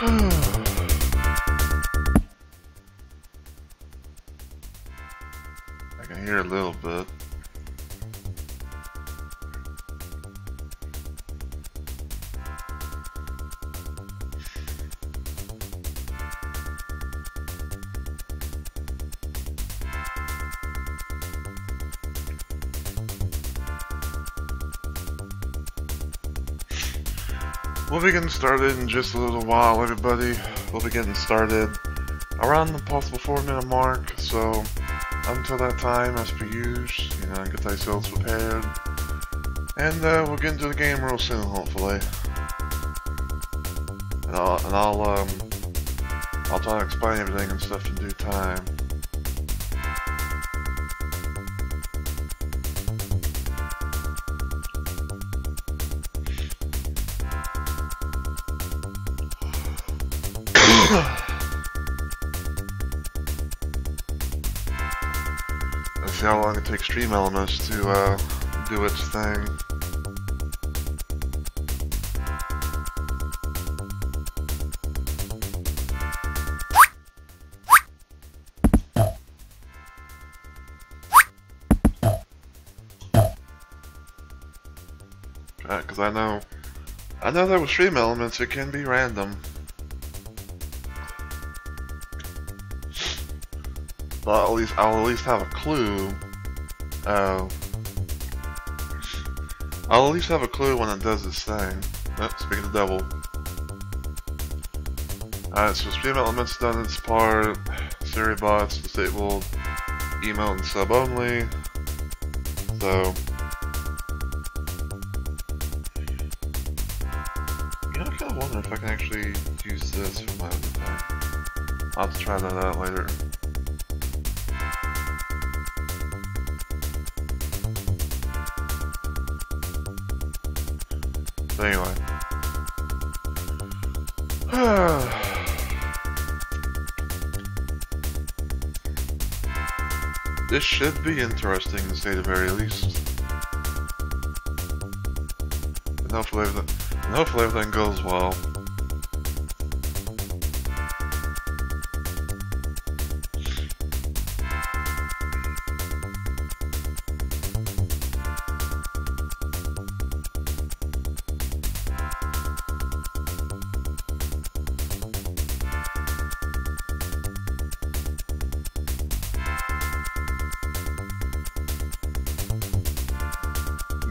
I can hear a little bit. We'll be getting started in just a little while, everybody. We'll be getting started around the possible 4-minute mark, so until that time, as per usual, you know, get thyself prepared. And we'll get into the game real soon, hopefully. And I'll try to explain everything and stuff in due time. Let's see how long it takes Stream Elements to do its thing. Because I know that with Stream Elements it can be random. But I'll at least have a clue. I'll at least have a clue when it does its thing. Oh, speaking of the devil. Alright, so Stream Elements done its part. Siri bots disabled. Email and sub only. So, you know, I kind of wonder if I can actually use this for my own thing. I'll have to try that out later. But anyway. This should be interesting to say the very least. And hopefully everything goes well.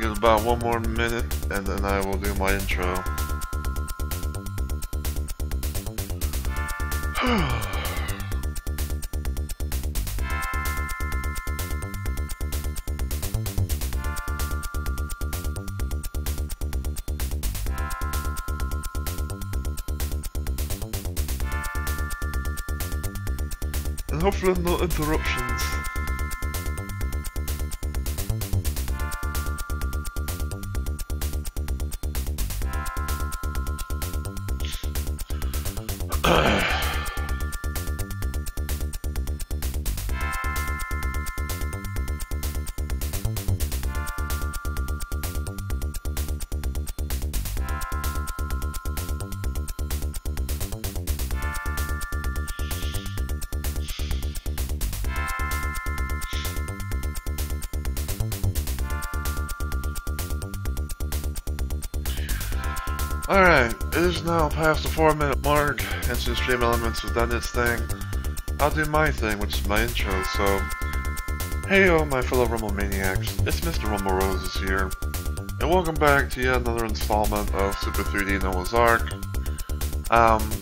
Give about 1 more minute and then I will do my intro. And hopefully no interruptions. Alright, it is now past the 4-minute mark, and since Stream Elements has done its thing, I'll do my thing, which is my intro, so... Heyo, my fellow Rumble Maniacs, it's Mr. Rumble Roses here, and welcome back to yet another installment of Super 3D Noah's Ark.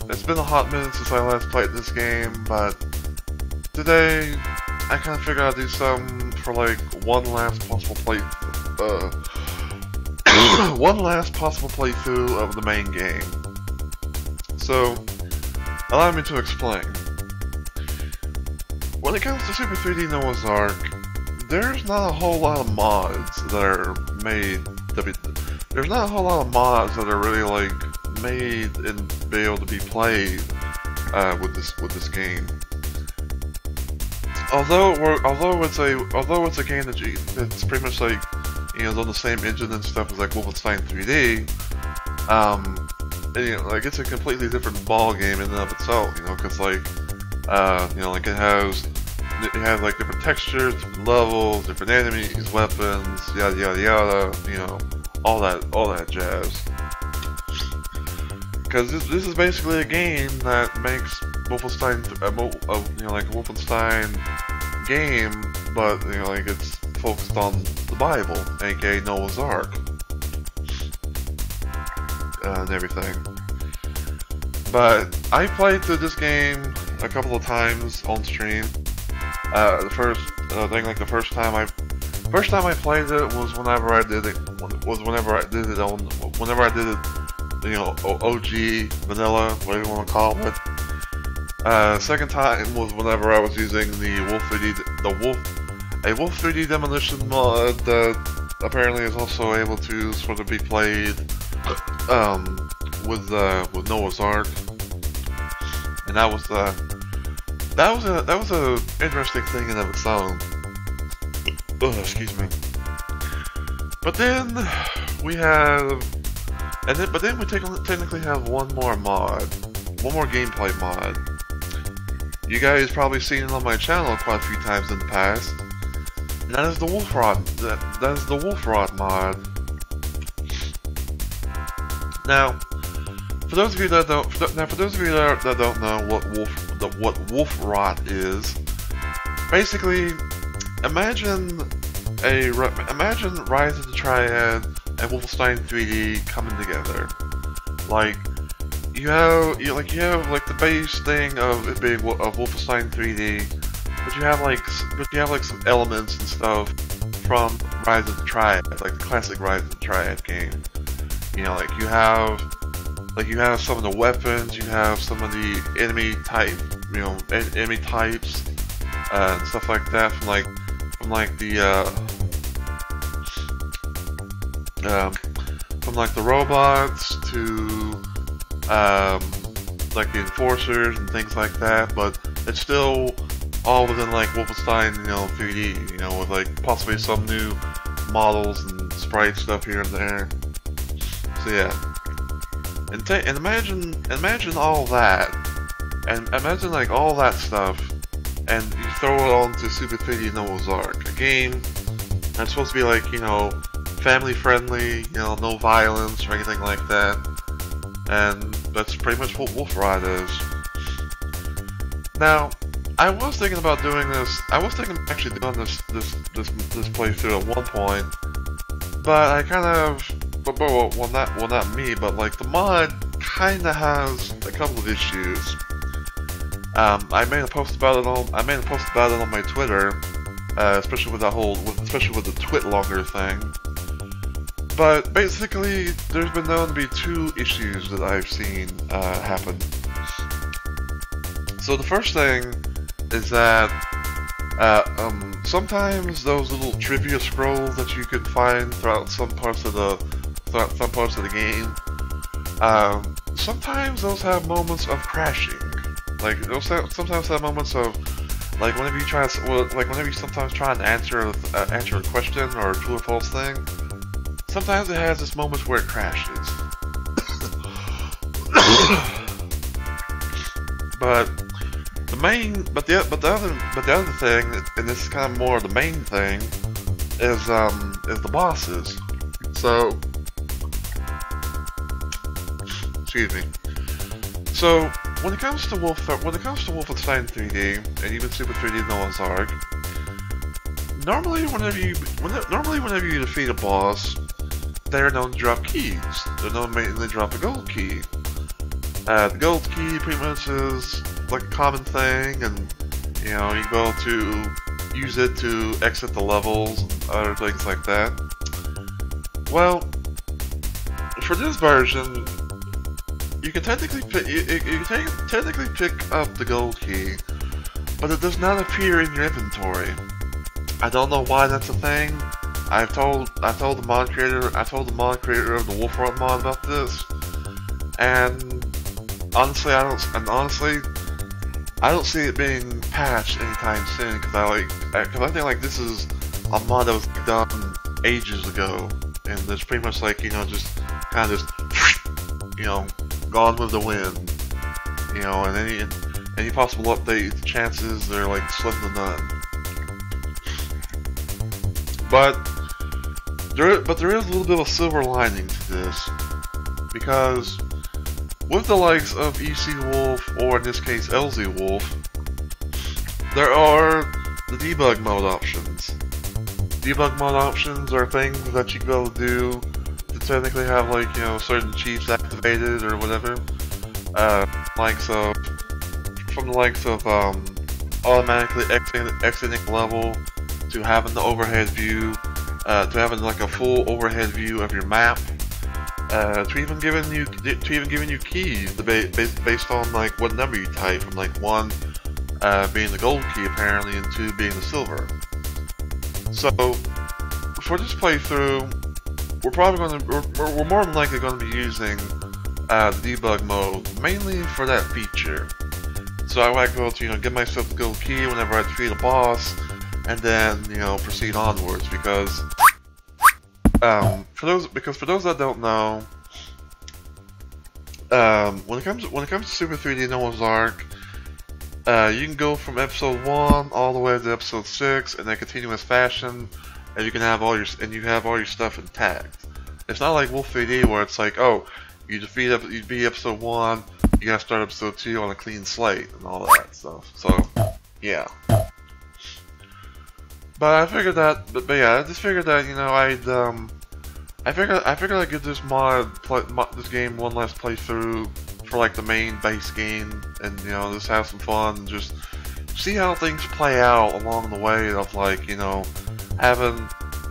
It's been a hot minute since I last played this game, but today, I kind of figured I'd do something for like one last possible playthrough of the main game. So, allow me to explain. When it comes to Super 3D Noah's Ark, there's not a whole lot of mods that are made. There's not a whole lot of mods that are really like made and be able to be played with this game. Although it's a game that's pretty much like, you know, on the same engine and stuff as like Wolfenstein 3D, you know, like it's a completely different ball game in and of itself, you know, because like, you know, like it has like different textures, different levels, different enemies, weapons, yada yada yada, you know, all that jazz. Because this is basically a game that makes Wolfenstein, you know, like a Wolfenstein game, but you know, like it's focused on the Bible, aka Noah's Ark, and everything. But I played through this game a couple of times on stream. The first time I played it was whenever I did it you know, OG vanilla, whatever you want to call it. Second time was whenever I was using the Wolf 3D Demolition mod that apparently is also able to sort of be played with Noah's Ark, and that was a interesting thing in of its own. Oh, excuse me. But then we have, but then we technically have one more gameplay mod. You guys probably seen it on my channel quite a few times in the past, and that is the Wolf Rot. That is the Wolf Rot mod. Now, for those of you that don't know what Wolf Rot is, basically, imagine Rise of the Triad and Wolfenstein 3D coming together. Like you have like the base thing of it being of Wolfenstein 3D, but you have like some elements and stuff from Rise of the Triad, like the classic Rise of the Triad game. You know, like you have some of the weapons, you have some of the enemy types and stuff like that from the robots to like the enforcers and things like that, but it's still all within like Wolfenstein, you know, 3D, you know, with like possibly some new models and sprite stuff here and there. So yeah, and imagine all that, and imagine like all that stuff, and you throw it onto Super 3D Noah's Ark, a game that's supposed to be like, you know, family friendly, you know, no violence or anything like that, and that's pretty much what Wolf Rot is. Now, I was thinking about doing this. I was thinking of actually doing this playthrough at one point, but I kind of, well, not me, but like the mod kind of has a couple of issues. I made a post about it on my Twitter, especially with the twit longer thing. But basically, there's been known to be two issues that I've seen happen. So the first thing is that sometimes those little trivia scrolls that you could find throughout some parts of the game, sometimes those have moments of crashing. Like those sometimes have moments of like whenever you sometimes try and answer a question or a true or false thing. Sometimes it has this moment where it crashes. But the other thing, and this is kind of more the main thing, is the bosses. So, excuse me. So when it comes to Wolfenstein 3D and even Super 3D Noah's Ark, normally whenever you defeat a boss, they're known to drop keys. They're known to mainly drop a gold key. The gold key pretty much is like a common thing, and you know, you go to use it to exit the levels and other things like that. Well, for this version, you can technically pick up the gold key, but it does not appear in your inventory. I don't know why that's a thing. I told the mod creator of the Wolf Rot mod about this, and honestly, I don't see it being patched anytime soon, because I think like this is a mod that was done ages ago, and it's pretty much like, you know, just kind of just, you know, gone with the wind. You know, and any possible update chances, they're like slim to none. But there is a little bit of a silver lining to this, because with the likes of EC Wolf, or in this case LZ Wolf, there are the debug mode options. Debug mode options are things that you can be able to do to technically have, like, you know, certain cheats activated or whatever. From the likes of automatically exiting level, to having the overhead view, to having like a full overhead view of your map, to even giving you keys based on like what number you type, from like 1 being the gold key apparently, and 2 being the silver. So for this playthrough, we're more than likely going to be using the debug mode mainly for that feature. So I might go to, you know, give myself the gold key whenever I defeat a boss, and then, you know, proceed onwards, because for those that don't know, when it comes to Super 3D Noah's Ark, you can go from episode 1 all the way to episode 6 in a continuous fashion, and you have all your stuff intact. It's not like Wolf 3D where it's like, oh, you beat episode 1, you gotta start episode 2 on a clean slate and all that stuff. So yeah. But I figured that, I just figured that, you know, I figured I'd give this this game one last playthrough for like the main base game, and, you know, just have some fun and just see how things play out along the way of, like, you know, having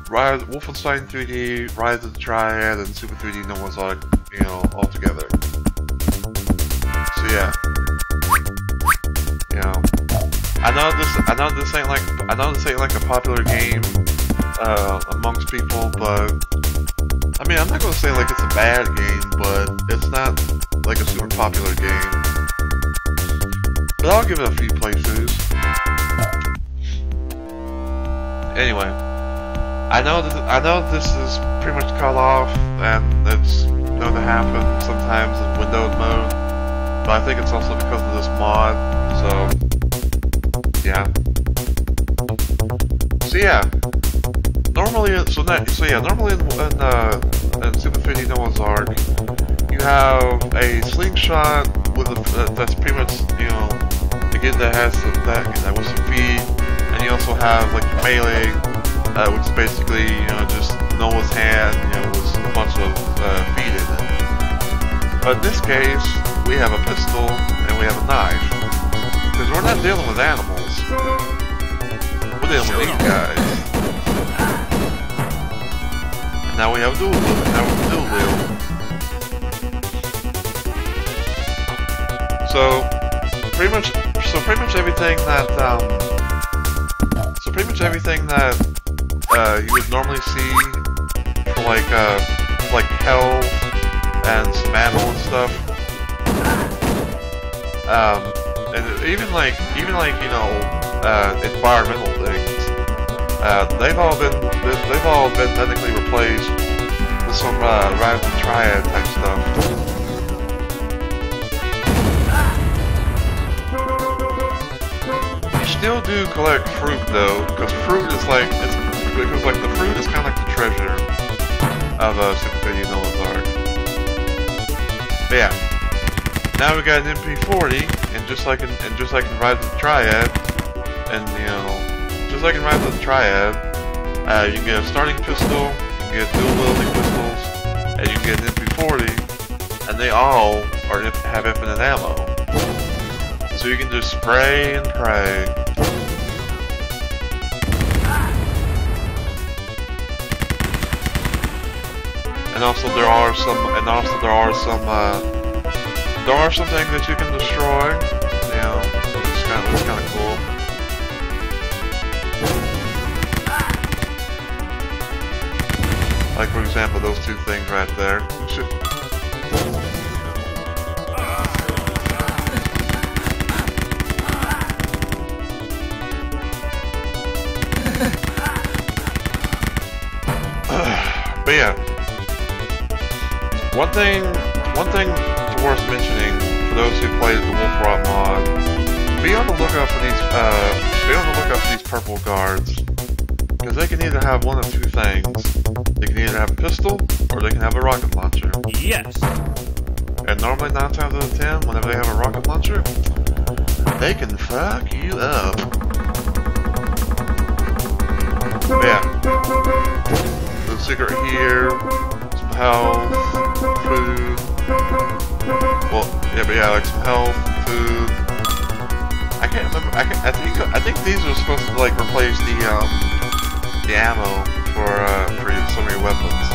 Wolfenstein 3D, Rise of the Triad, and Super 3D Noah's Ark, you know, all together. So yeah, you know, I know this ain't like a popular game amongst people, but I mean, I'm not gonna say like it's a bad game, but it's not like a super popular game. But I'll give it a few playthroughs. Anyway, I know this is pretty much cut off, and it's known to happen sometimes in Windows mode, but I think it's also because of this mod. So yeah. So yeah. Normally in Super 3D Noah's Ark, you have a slingshot with that's pretty much, you know, again, that has with some feet, and you also have like melee, which is basically, you know, just Noah's hand, you know, with a bunch of feet in it. But in this case, we have a pistol and we have a knife, because we're not dealing with animals. We're dealing with these guys. Now we have dual wield. So pretty much everything that you would normally see for like health and some ammo and stuff, and even like you know, environmental things. They've all been technically replaced with some Rise of the Triad type stuff. You still do collect fruit though, because fruit is like the fruit is kind of like the treasure of Super 3D Noah's Ark. But yeah, now we got an MP40, and just like in Rise of the Triad, and you know. Just like in Rise of the Triad, you can get a starting pistol, you can get dual wielding pistols, and you can get an MP40, and they all have infinite ammo. So you can just spray and pray. And also there are some things that you can destroy, you know, which is kind of cool. Like, for example, those two things right there. But yeah, one thing worth mentioning for those who played the Wolf Rot mod. Be on the lookout for these purple guards, because they can either have one of two things. They can either have a pistol or they can have a rocket launcher. Yes. And normally 9 times out of 10, whenever they have a rocket launcher, they can fuck you up. But yeah. The secret here, some health, food. Well, yeah, but yeah, like some health, food. I can't remember. I think these are supposed to like replace the ammo for some of your weapons.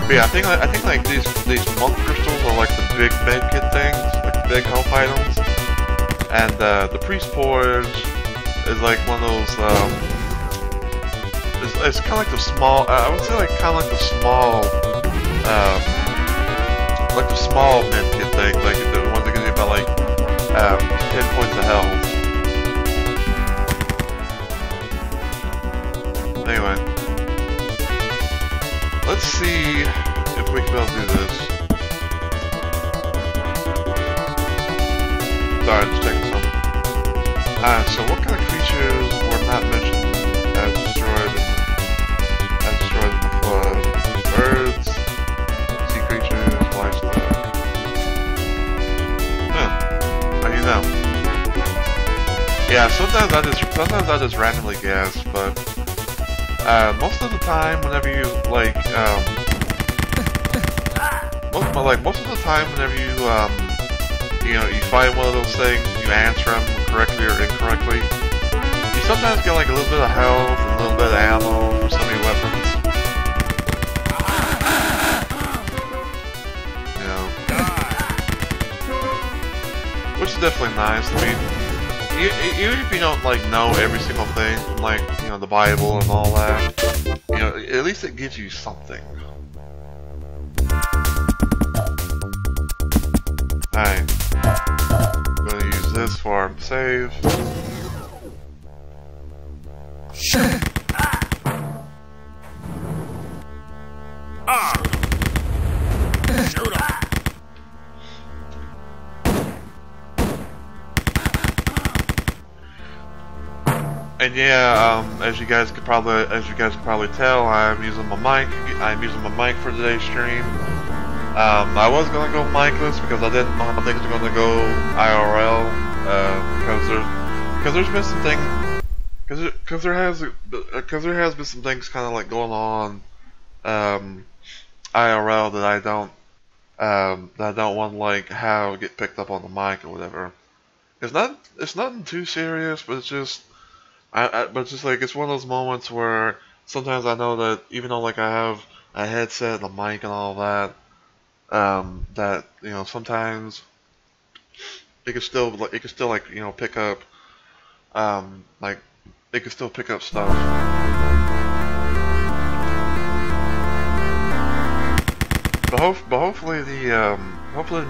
But yeah, I think like these monk crystals are like the big medkit things, like the big health items, and the priest porridge is like one of those. It's kind of like the small. I would say like kind of like the small medkit thing, like the ones that give you about like 10 points of health. Anyway, let's see if we can be able to do this. Sorry, just checking something. So what kind of creatures were not mentioned as destroyed in the flood? Birds, sea creatures, livestock. Huh. How do you know? Yeah, sometimes I just randomly guess, but most of the time, whenever you like, most of the time, whenever you you find one of those things, you answer them correctly or incorrectly. You sometimes get like a little bit of health and a little bit of ammo for some of your weapons. You know, which is definitely nice. I mean, even if you don't like know every single thing from like the Bible and all that, at least it gives you something. Alright, I'm gonna use this for our save. And yeah, as you guys could probably tell, I'm using my mic. I'm using my mic for today's stream. I was gonna go micless because I didn't know how things are gonna go IRL. Because there's been some things. Because there has been some things kind of like going on IRL that I don't want to like have get picked up on the mic or whatever. It's nothing too serious, but it's just like it's one of those moments where sometimes I know that even though like I have a headset and a mic and all that, that sometimes it could still like pick up like it could still pick up stuff. But hopefully the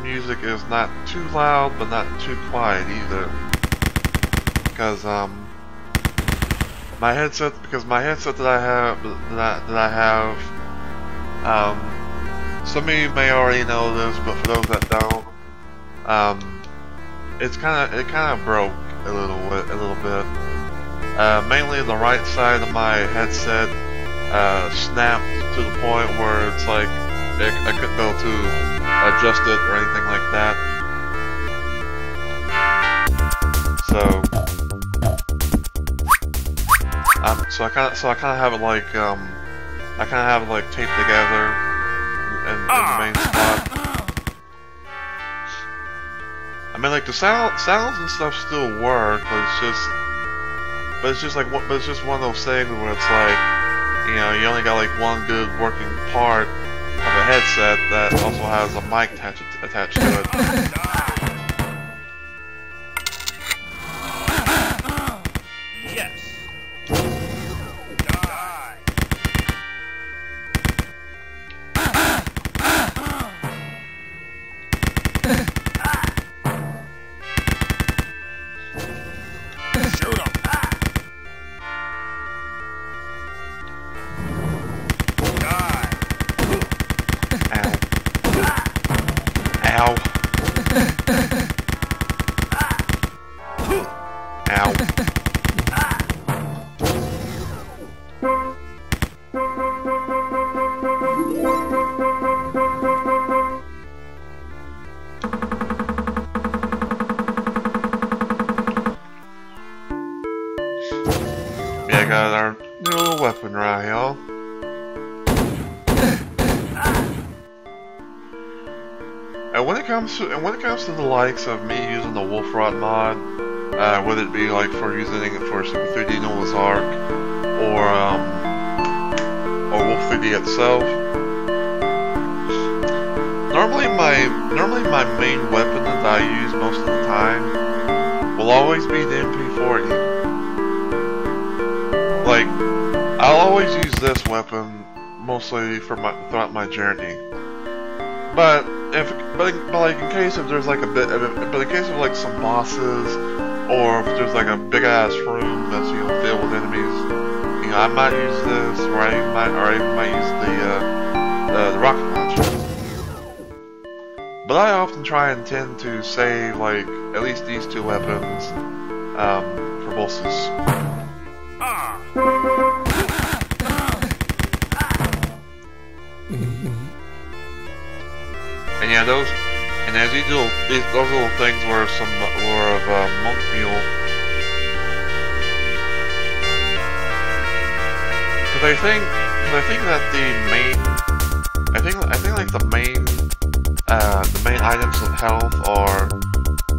music is not too loud but not too quiet either, because my headset that I have some of you may already know this, but for those that don't, it kind of broke a little bit. Mainly the right side of my headset snapped to the point where it's like I couldn't be able to adjust it or anything like that. So I kind of have it like taped together in the main spot. I mean, like the sounds and stuff still work, but it's just one of those things where it's like, you only got like one good working part of a headset that also has a mic attached to it. when it comes to the likes of me using the Wolf Rot mod, whether it be like for using it for Super 3D Noah's Ark or Wolf 3D itself. Normally my main weapon that I use most of the time will always be the MP40. Like, I'll always use this weapon mostly for throughout my journey. But like in case if there's like in case of like some bosses, or if there's like a big ass room that's filled with enemies, I might use this, or I might use the rocket launcher. But I often try and tend to save like at least these two weapons for bosses. And yeah, as you do those little things were of monk mule. Because I think that the main items of health are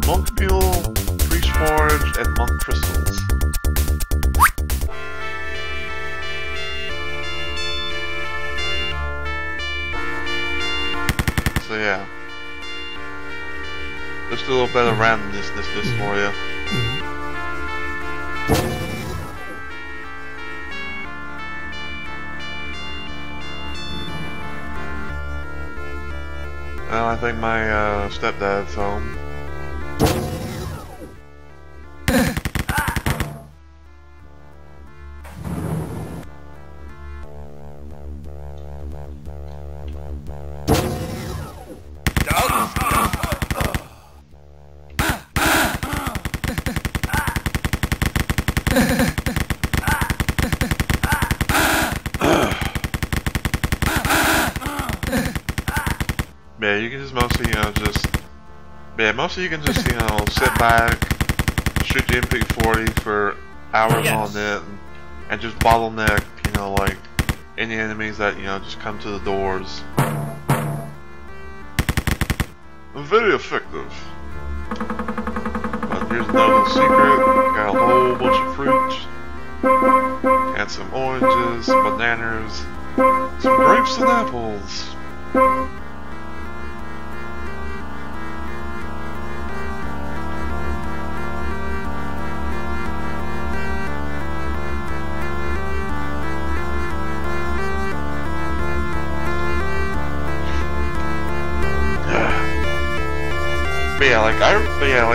monk mule, priest forge, and monk crystals. So yeah, just a little bit of randomness for you. Well, I think my stepdad's home. Yeah, you can just mostly, you can just, sit back, shoot the MP40 for hours on it, and just bottleneck, like, any enemies that, just come to the doors. Very effective. But here's another secret. Got a whole bunch of fruit, and some oranges, some bananas, some grapes and apples.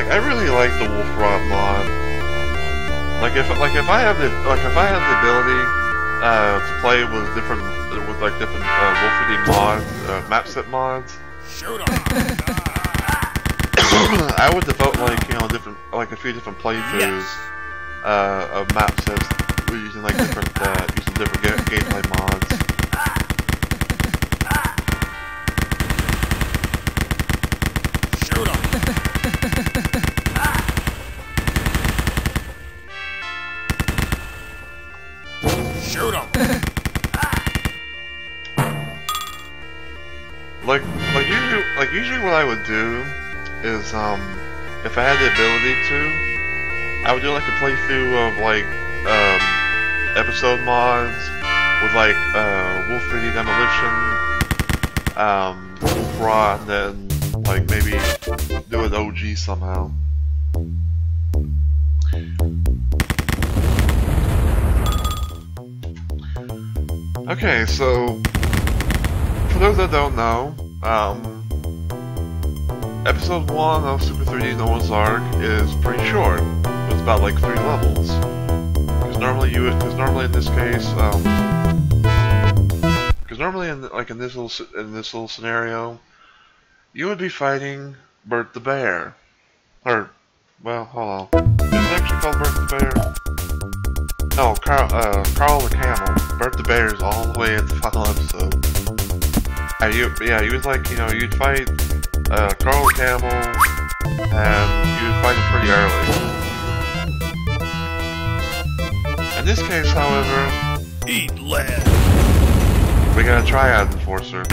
I really like the Wolf Rot mod. If I have the ability to play with different Wolf 3D mods, map set mods, I would devote a few different playthroughs of map sets using different gameplay mods. Usually what I would do is, if I had the ability to, I would do a playthrough of episode mods with Wolf 3D Demolition, Wolf Rot, and then maybe do an OG somehow. Okay, so for those that don't know, Episode 1 of Super 3D Noah's Ark is pretty short. It's about 3 levels. Because normally in this case, in this little scenario, you would be fighting Bert the Bear. Or, well, hold on. Is it actually called Bert the Bear? No, Carl the Camel. Bert the Bear is all the way at the final episode. You would you'd fight Carl the Camel, and you'd fight him pretty early. In this case, however, eat lead. We got a Triad Enforcer.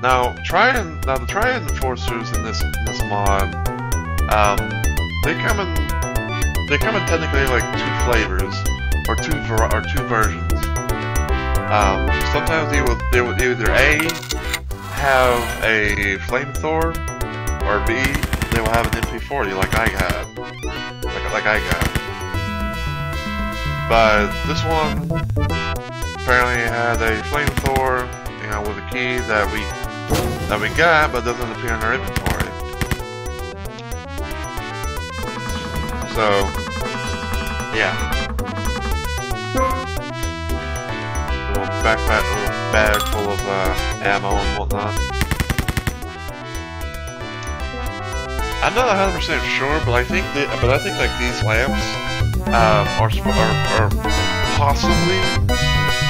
Now the Triad enforcers in this mod, they come in technically like two flavors or two versions. Sometimes they would either A, have a flamethrower, or B, they will have an MP40 like I had. Like I got. But this one apparently had a flamethrower, you know, with a key that we got, but doesn't appear in our inventory. So, yeah. A little bag full of ammo and whatnot. I'm not 100% sure, but I think like these lamps are possibly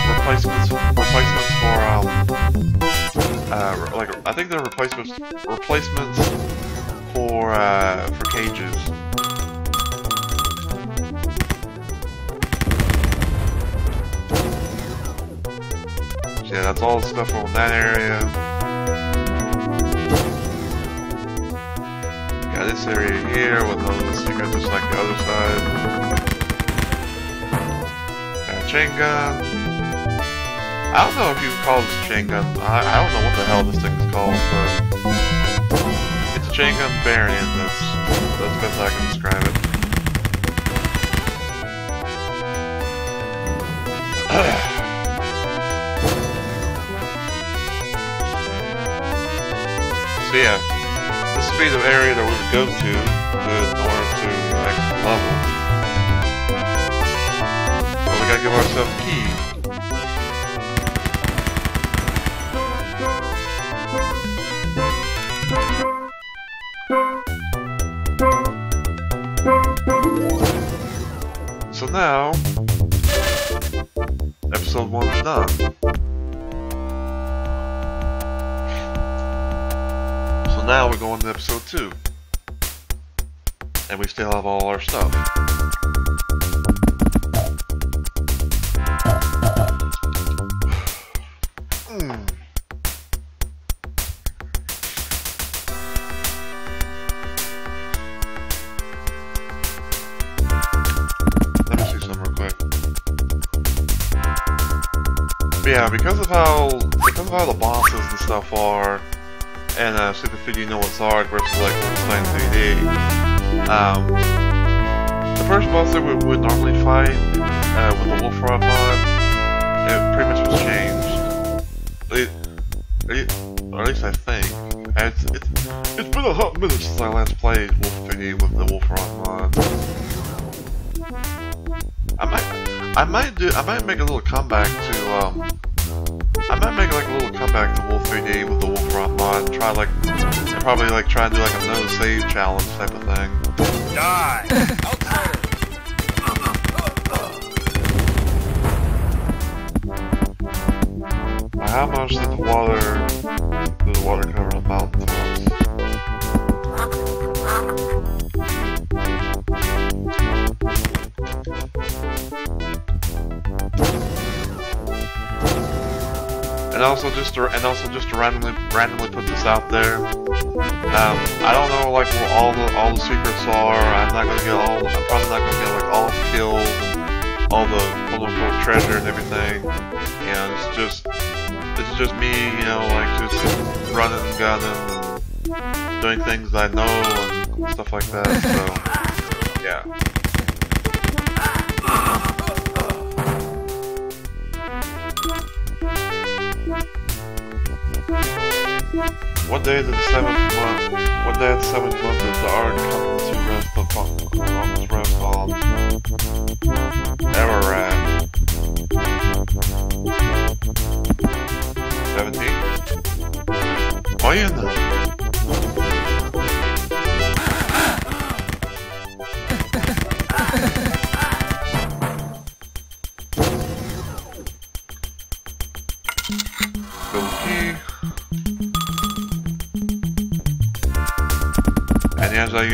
replacements for like I think they're replacements for cages. Yeah, that's all the stuff on that area. Got this area here with no secret, just like the other side. Got a chain gun. I don't know if you can call this a chain gun. I don't know what the hell this thing is called, but it's a chain gun variant. That's the best I can describe it. So yeah, this would be the area that we would go to in order to exit the level. But we gotta give ourselves a key. So now, episode 1 is done. Now we're going to episode 2. And we still have all our stuff. Let me see something real quick. But yeah, because of how the bosses and stuff are, and Super 3D Noah's Ark versus like Wolfenstein 3D. The first boss that we would normally fight with the Wolf Rod mod, it pretty much was changed. Or at least I think. It's been a hot minute since I last played Wolf 3D with the Wolf Rod mod. I might make a little comeback to I might make like a little comeback to Wolf 3D with the Wolf Rod mod and probably try and do like a no save challenge type of thing. Die! How much did the water cover the mountain tops? And also just to randomly put this out there. I don't know like where all the secrets are. I'm probably not gonna get like all the kills and all the quote-unquote treasure and everything. You know, it's just me, you know, like just running and gunning and doing things that I know and stuff like that. So yeah. What day of the 7th month did the Ark come to rest on? Ararat. 17? Why you in there?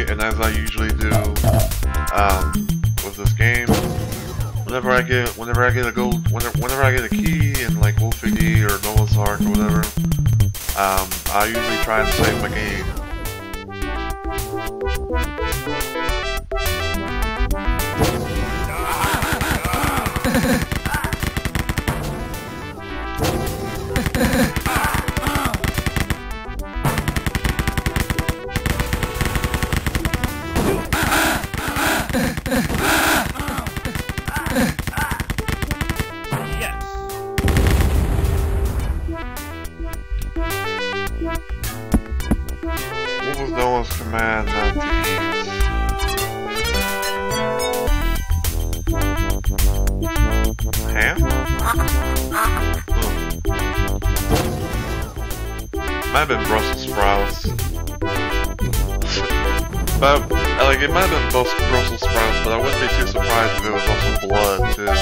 And as I usually do with this game, whenever I get a key in like Wolf 3D or Noah's Ark or whatever, I usually try and save my game. What was Noah's command not to eat? Ham? Might have been Brussels sprouts. But, like, it might have been Brussels sprouts, but I wouldn't be too surprised if it was also blood, too.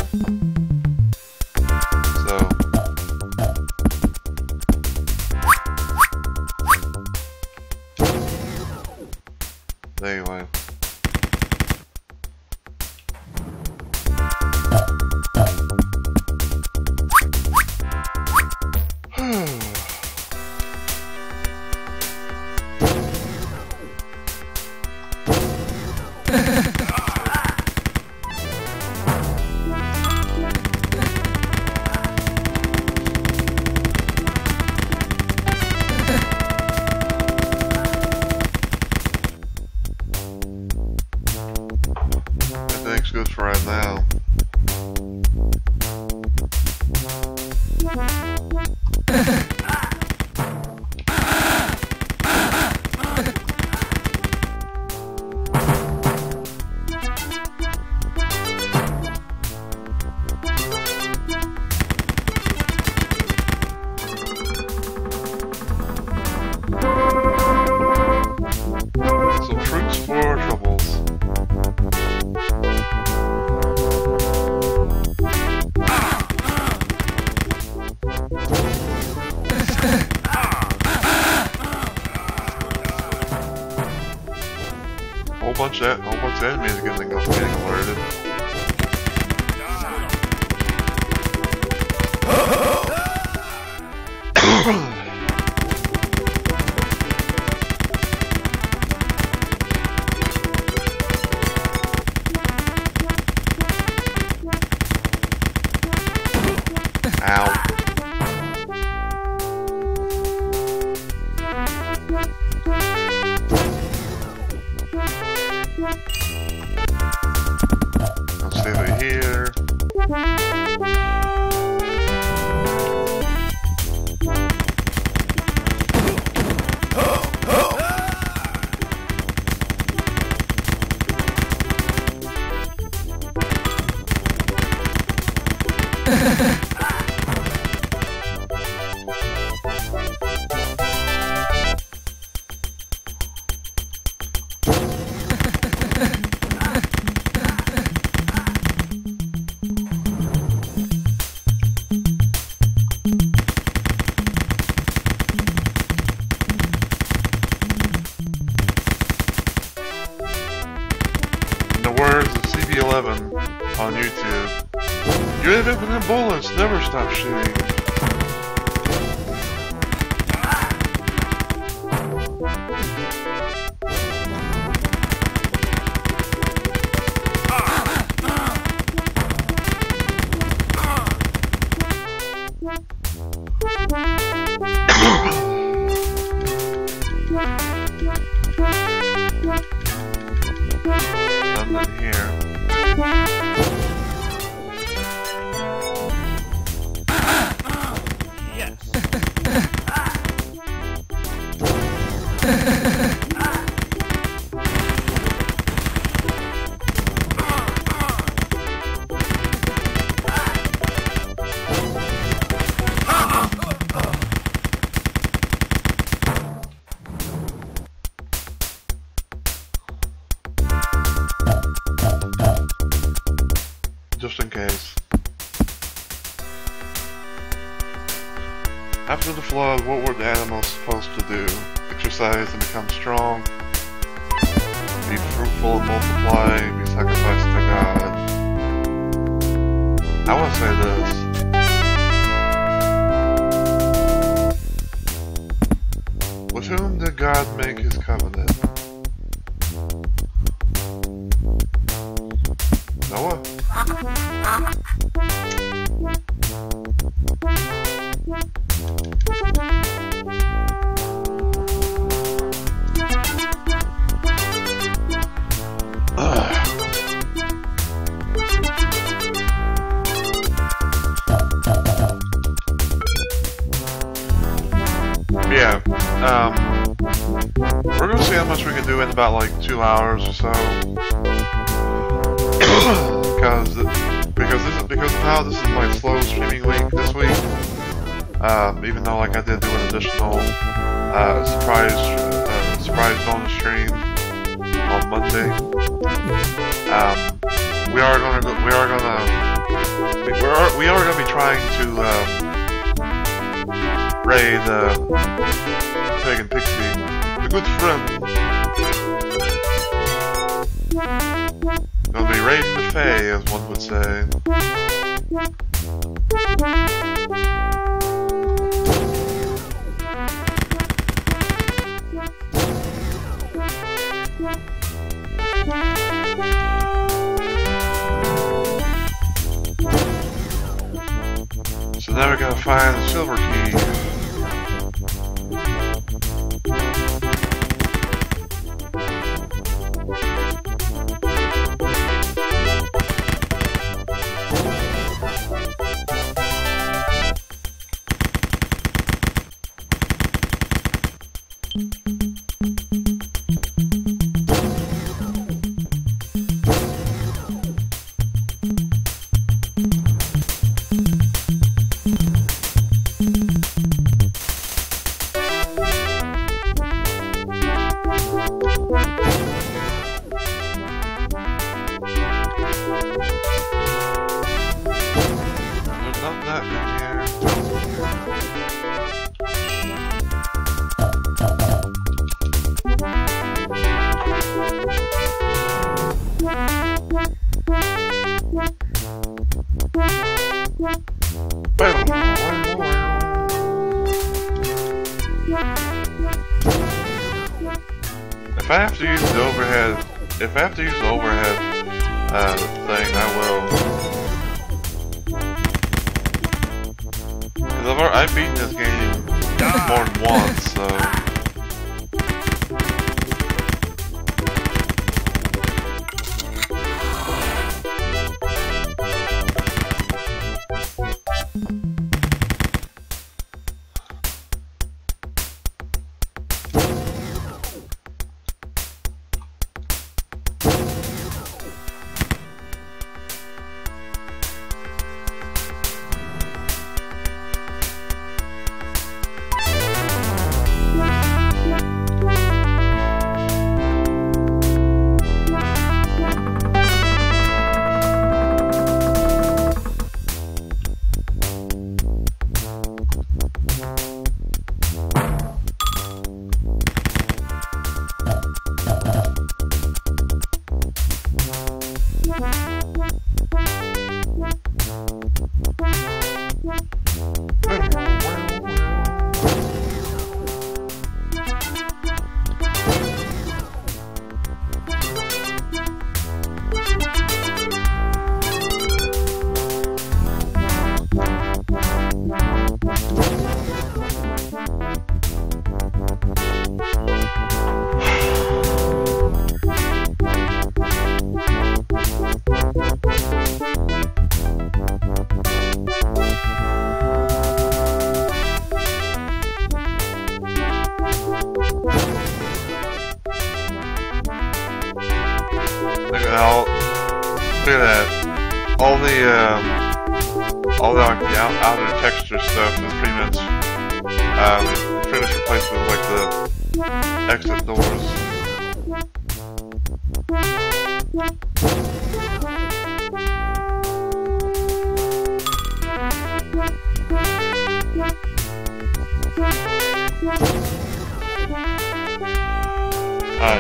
So... Anyway. Everything's good for right now. Some fruits for troubles. Whole bunch of enemies getting alerted. Ow. I'll save it here. In the words of CB11 on YouTube, your infinite bullets never stop shooting. Nothing here. Yes. Just in case. After the flood, what were the animals supposed to do? Exercise and become strong? Be fruitful and multiply? Be sacrificed to God? I want to say this. Yeah, we're gonna see how much we can do in about like 2 hours or so. because of how this is my slow streaming week this week. Even though like I did do an additional surprise bonus stream on Monday. We are gonna be trying to raid Pagan Pixie, a good friend. Gonna be raiding the Fae, as one would say. So now we gotta find the silver key. If I have to use the overhead, thing, I will. Because I've beaten this game more than once, so. Look at that. All the outer texture stuff is pretty much replaced with like the exit doors.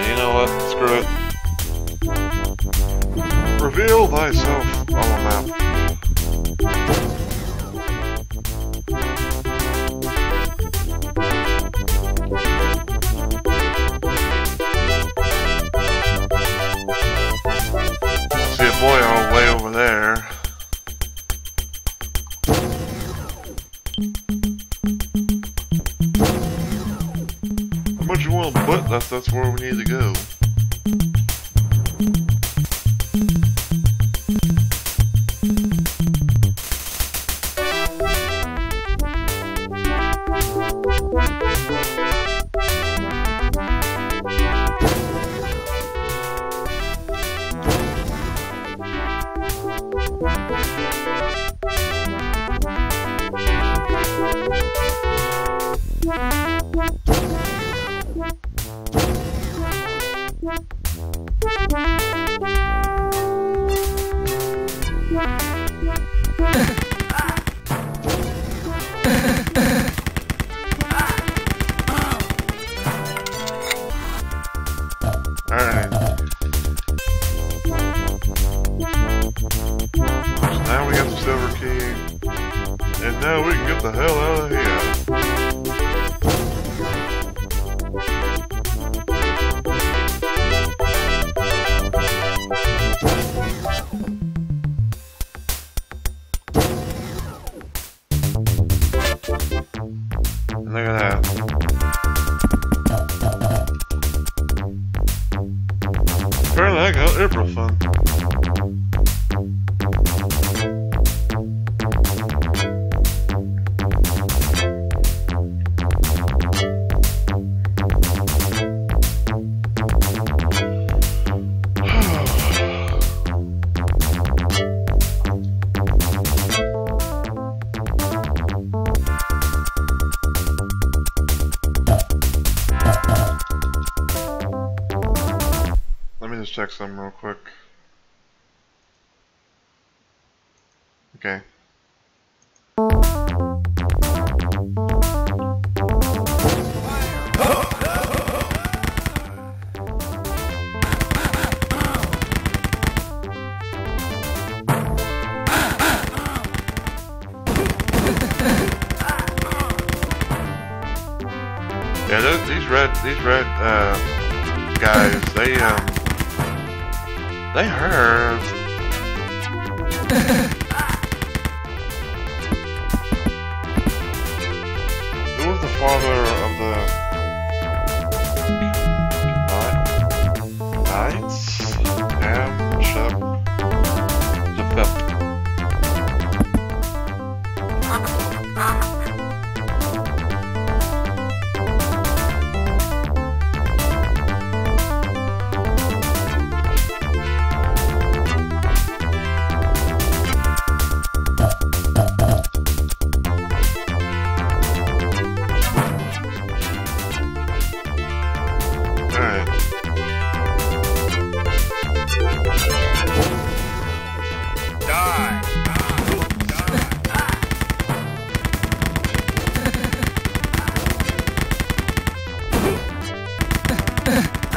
You know what? Screw it. Reveal thyself on the map. See a boy all way over there. But that's where we need to go. Alright. So now we got the silver key. And now we can get the hell out of here. And look at that. Apparently I got everything. Let me just check some real quick. Okay. Yeah, these red guys, they hurt. Who was the father of the Knights? Ham, Shep, Japheth.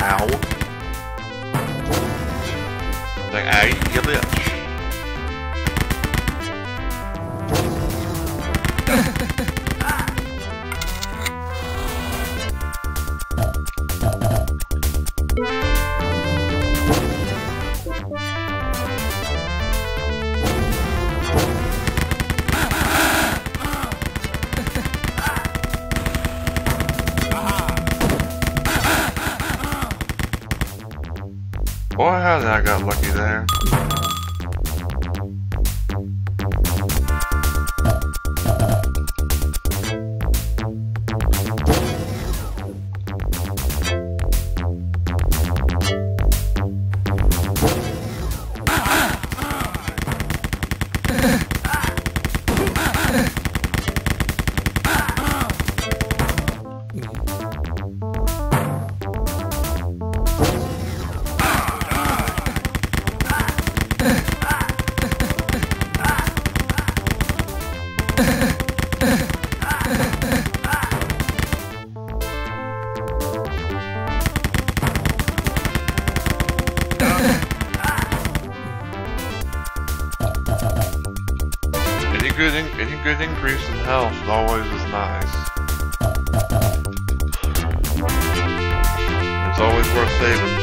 Ow. Like, hey, you bitch. Boy, how did I got lucky there? Any good increase in health always is nice. It's always worth saving.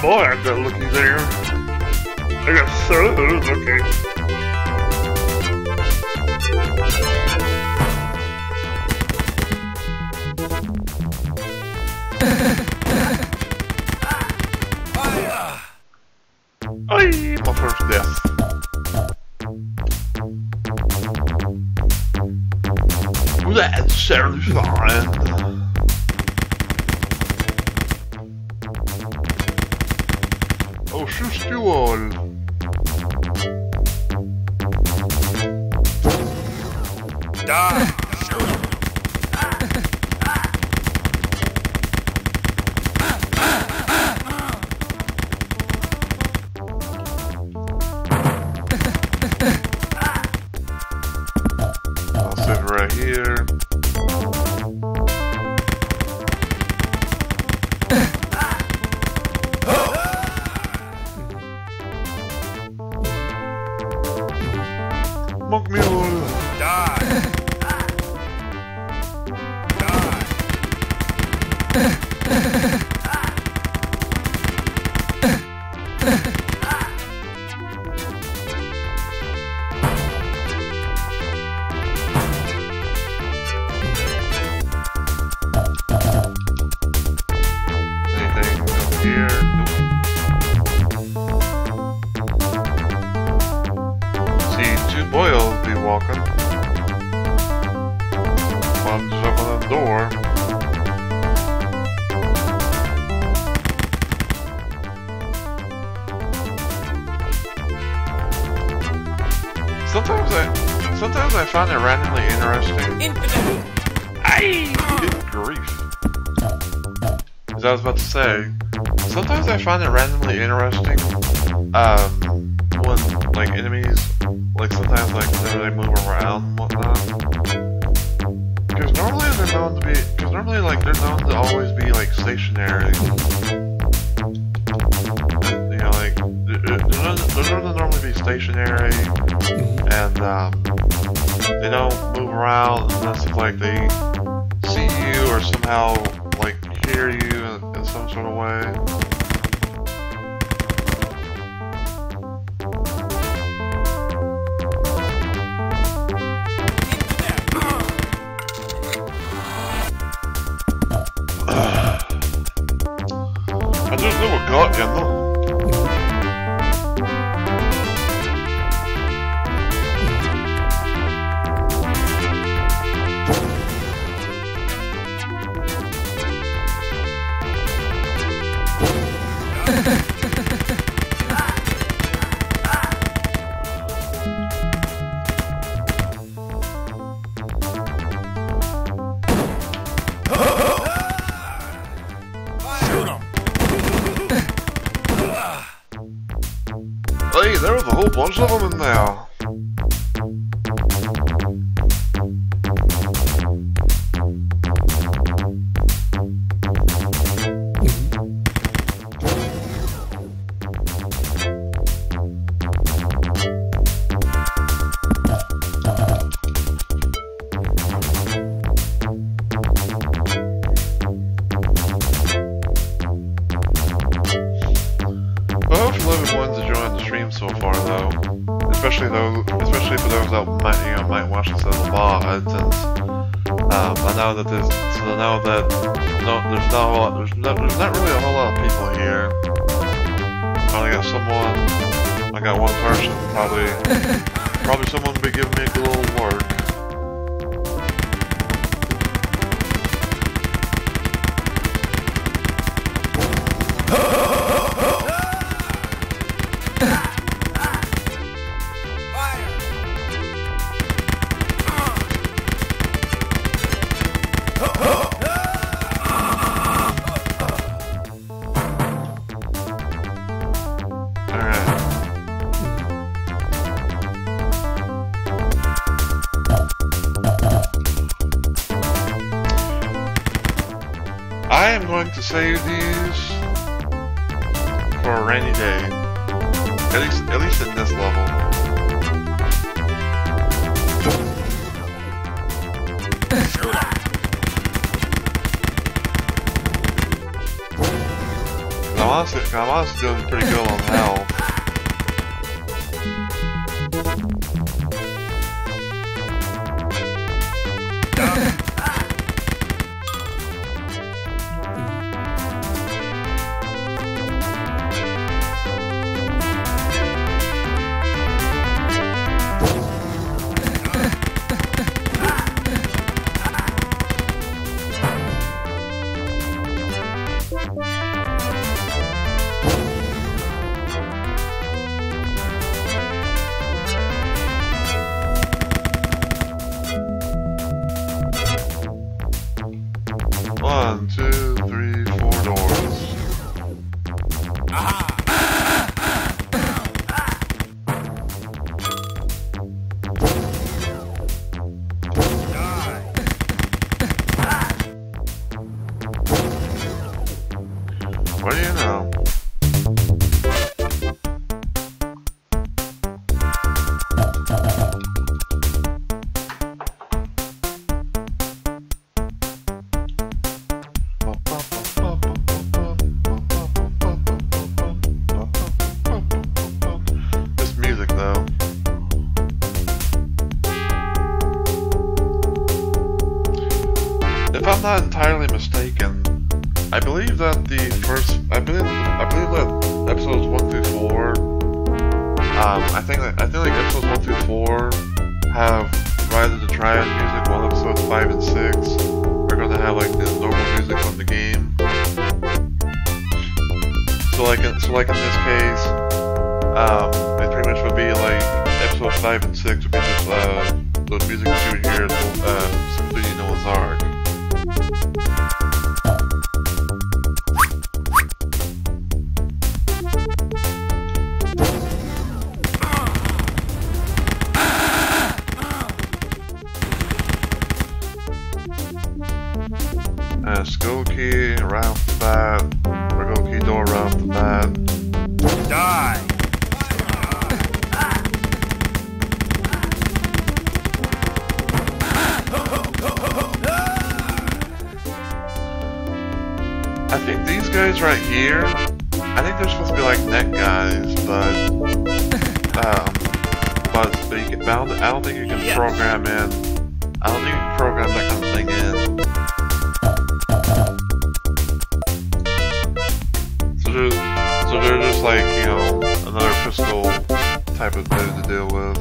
boy, I got lucky there. I got so lucky. Ay, my first death. That's satisfying. Oh, just you all. Die! I'll sit right here. Monk mule. Die! Anything over here? Nope. See two boys be walking. One just open the door. Sometimes I find it randomly interesting. Infinite! Aye! Good grief. As I was about to say, sometimes I find it randomly interesting, when, like, enemies, like, sometimes, like, whenever they move around and whatnot. Because normally they're known to always be, like, stationary. You know, like, they're known to normally be stationary, and, they don't move around unless if, like, they see you or somehow, like, hear you in some sort of way. I just never got you, no? Hey, there was a whole bunch of them in there. Well, for loving ones enjoying the stream so far, though, especially for those that might watch this as a VOD, since I know that there's not really a whole lot of people here. I got one person, probably someone will be giving me a good little work. I am going to save these for a rainy day. At least in this level. I'm honestly doing pretty good on health. One, two, three, 4 doors. What do you know? This music, though. If I'm not entirely mistaken, I believe that I believe that episodes 1 through 4, I think like episodes 1 through 4 have Rise of the Triad music, while episodes 5 and 6 are gonna have like the normal music from the game. So like in this case, it pretty much would be like episodes 5 and 6 would be just the music that you would hear simply in Noah's Ark. Skull key right off the bat, regular key door right off the bat. Die! I think these guys right here, I think they're supposed to be like net guys, but I don't think you can program in. I don't think you can program that kind of thing in. So they're just like, you know, another pistol type of thing to deal with.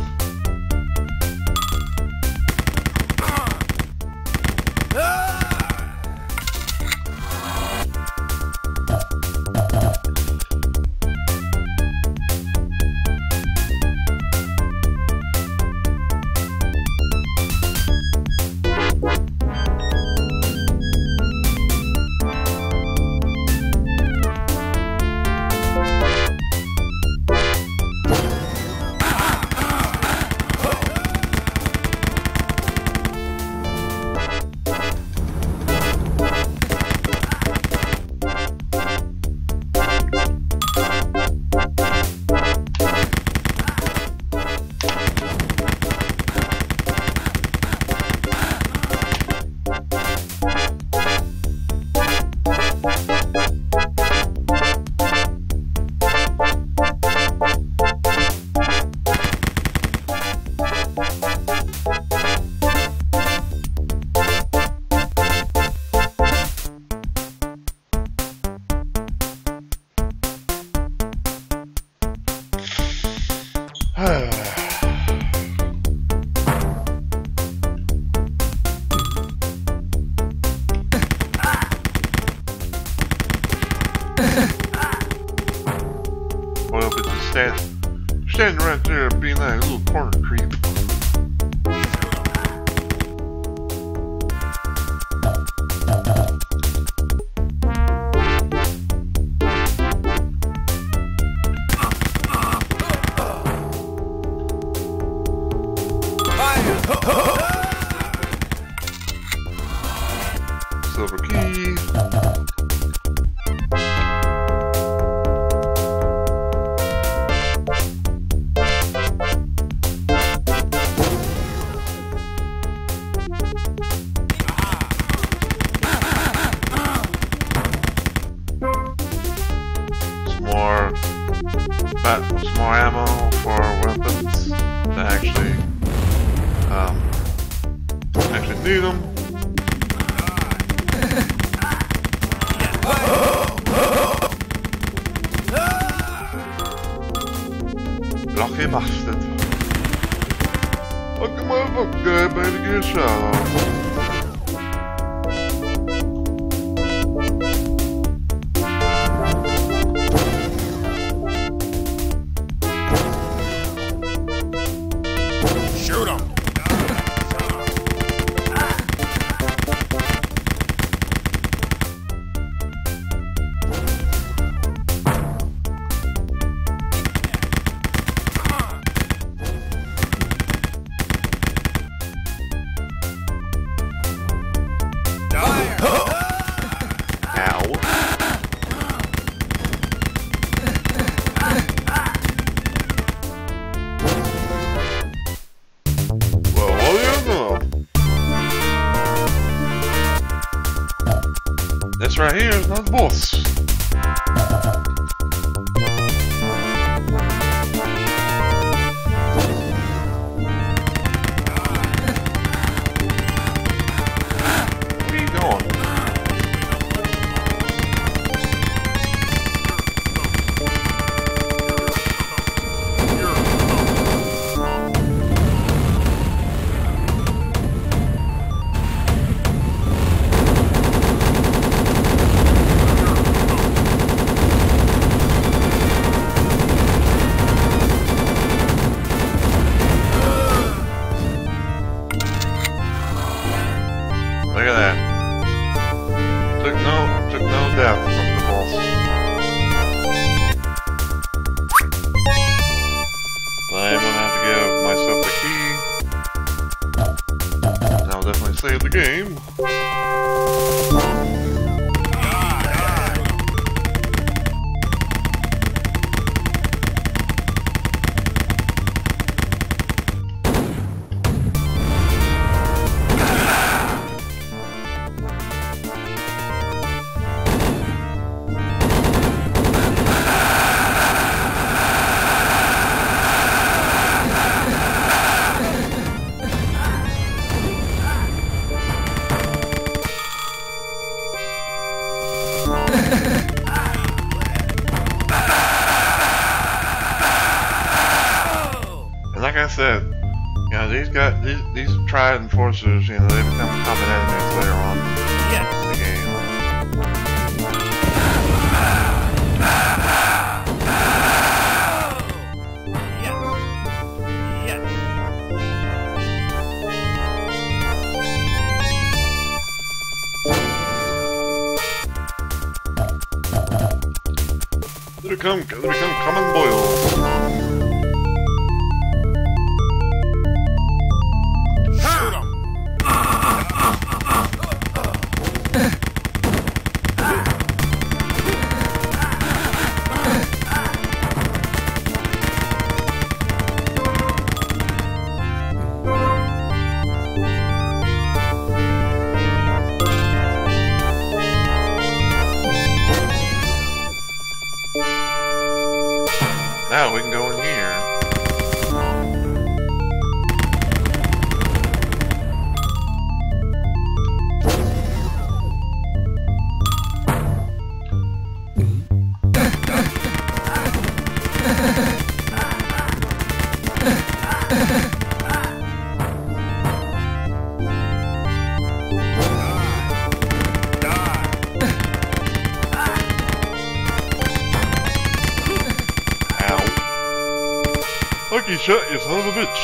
Well, but just standing right there being that little corner creep. Silver key. But some more ammo for weapons that actually need them. Lucky bastard. Fucking motherfucker, better get a shot off. Shoot him! This right here is not the boss. Where are you going? Look at that. Took no death from the boss. I'm gonna have to give myself the key. And I'll definitely save the game. And like I said, you know, these Triad enforcers, you know, they become common enemies later on in the game. They become common boils. Shoot him! Now we can go in here. Lucky shot, you son of a bitch.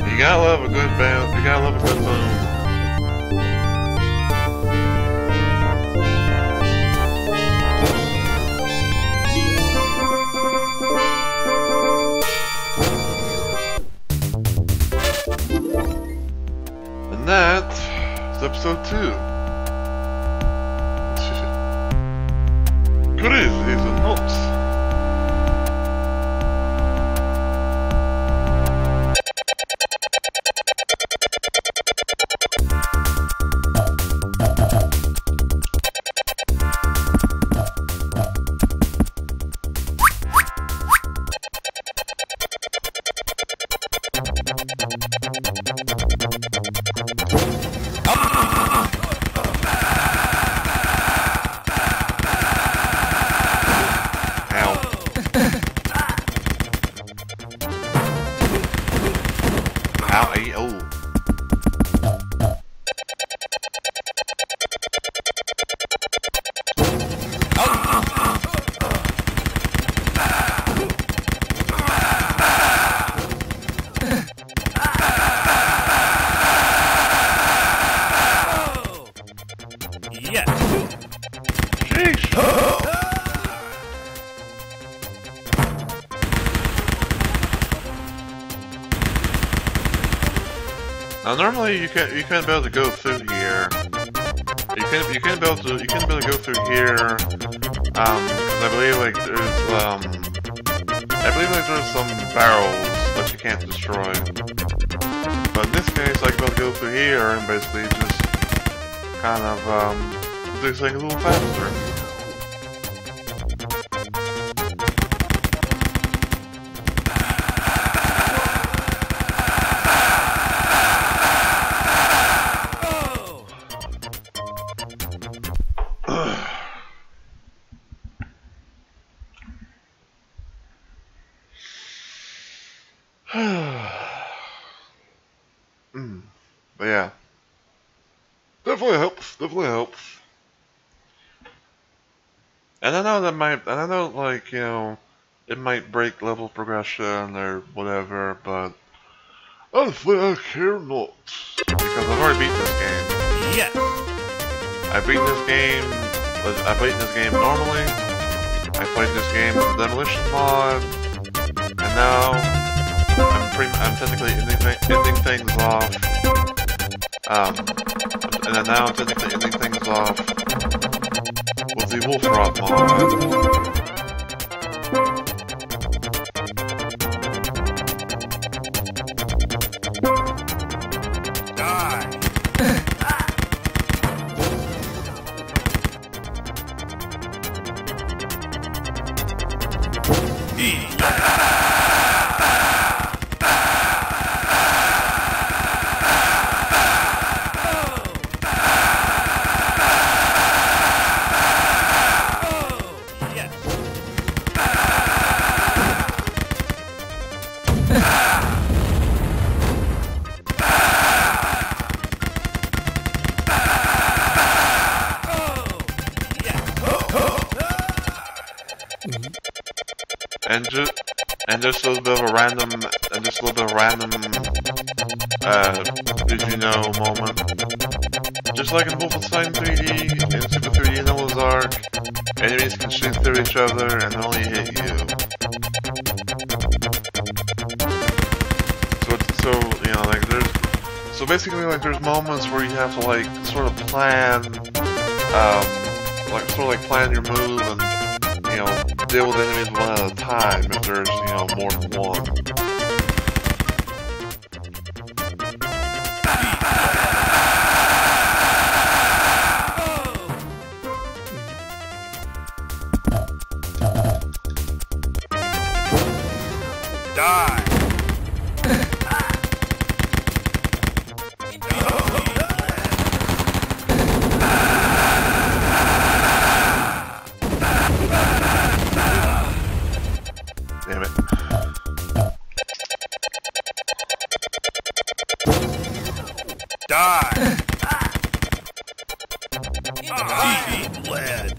You gotta love a good band. You gotta love a good boom. And that is episode 2. Crazy. the nuts. Now normally you can't be able to go through here. You can't be able to go through here. Because I believe like there's some barrels that you can't destroy. But in this case, I can be able to go through here and basically just kind of do things a little faster. But yeah, definitely helps. And I know like, you know, it might break level progression or whatever, but honestly, I care not, because I've already beaten this game. Yes. I've beaten this game normally. I played this game with the demolition mod, and now I'm technically ending things off. And then now I'm technically ending things off with the wolf rot mod. And just a little bit of a random, did you know moment. Just like in Wolfenstein 3D, in Super 3D and Noah's Ark, enemies can shoot through each other and only hit you. So you know, like so basically like there's moments where you have to like sort of plan, plan your move and, you know, deal with enemies one at a time if there's, you know, more than one. Die! Damn it. Die! Eat lead!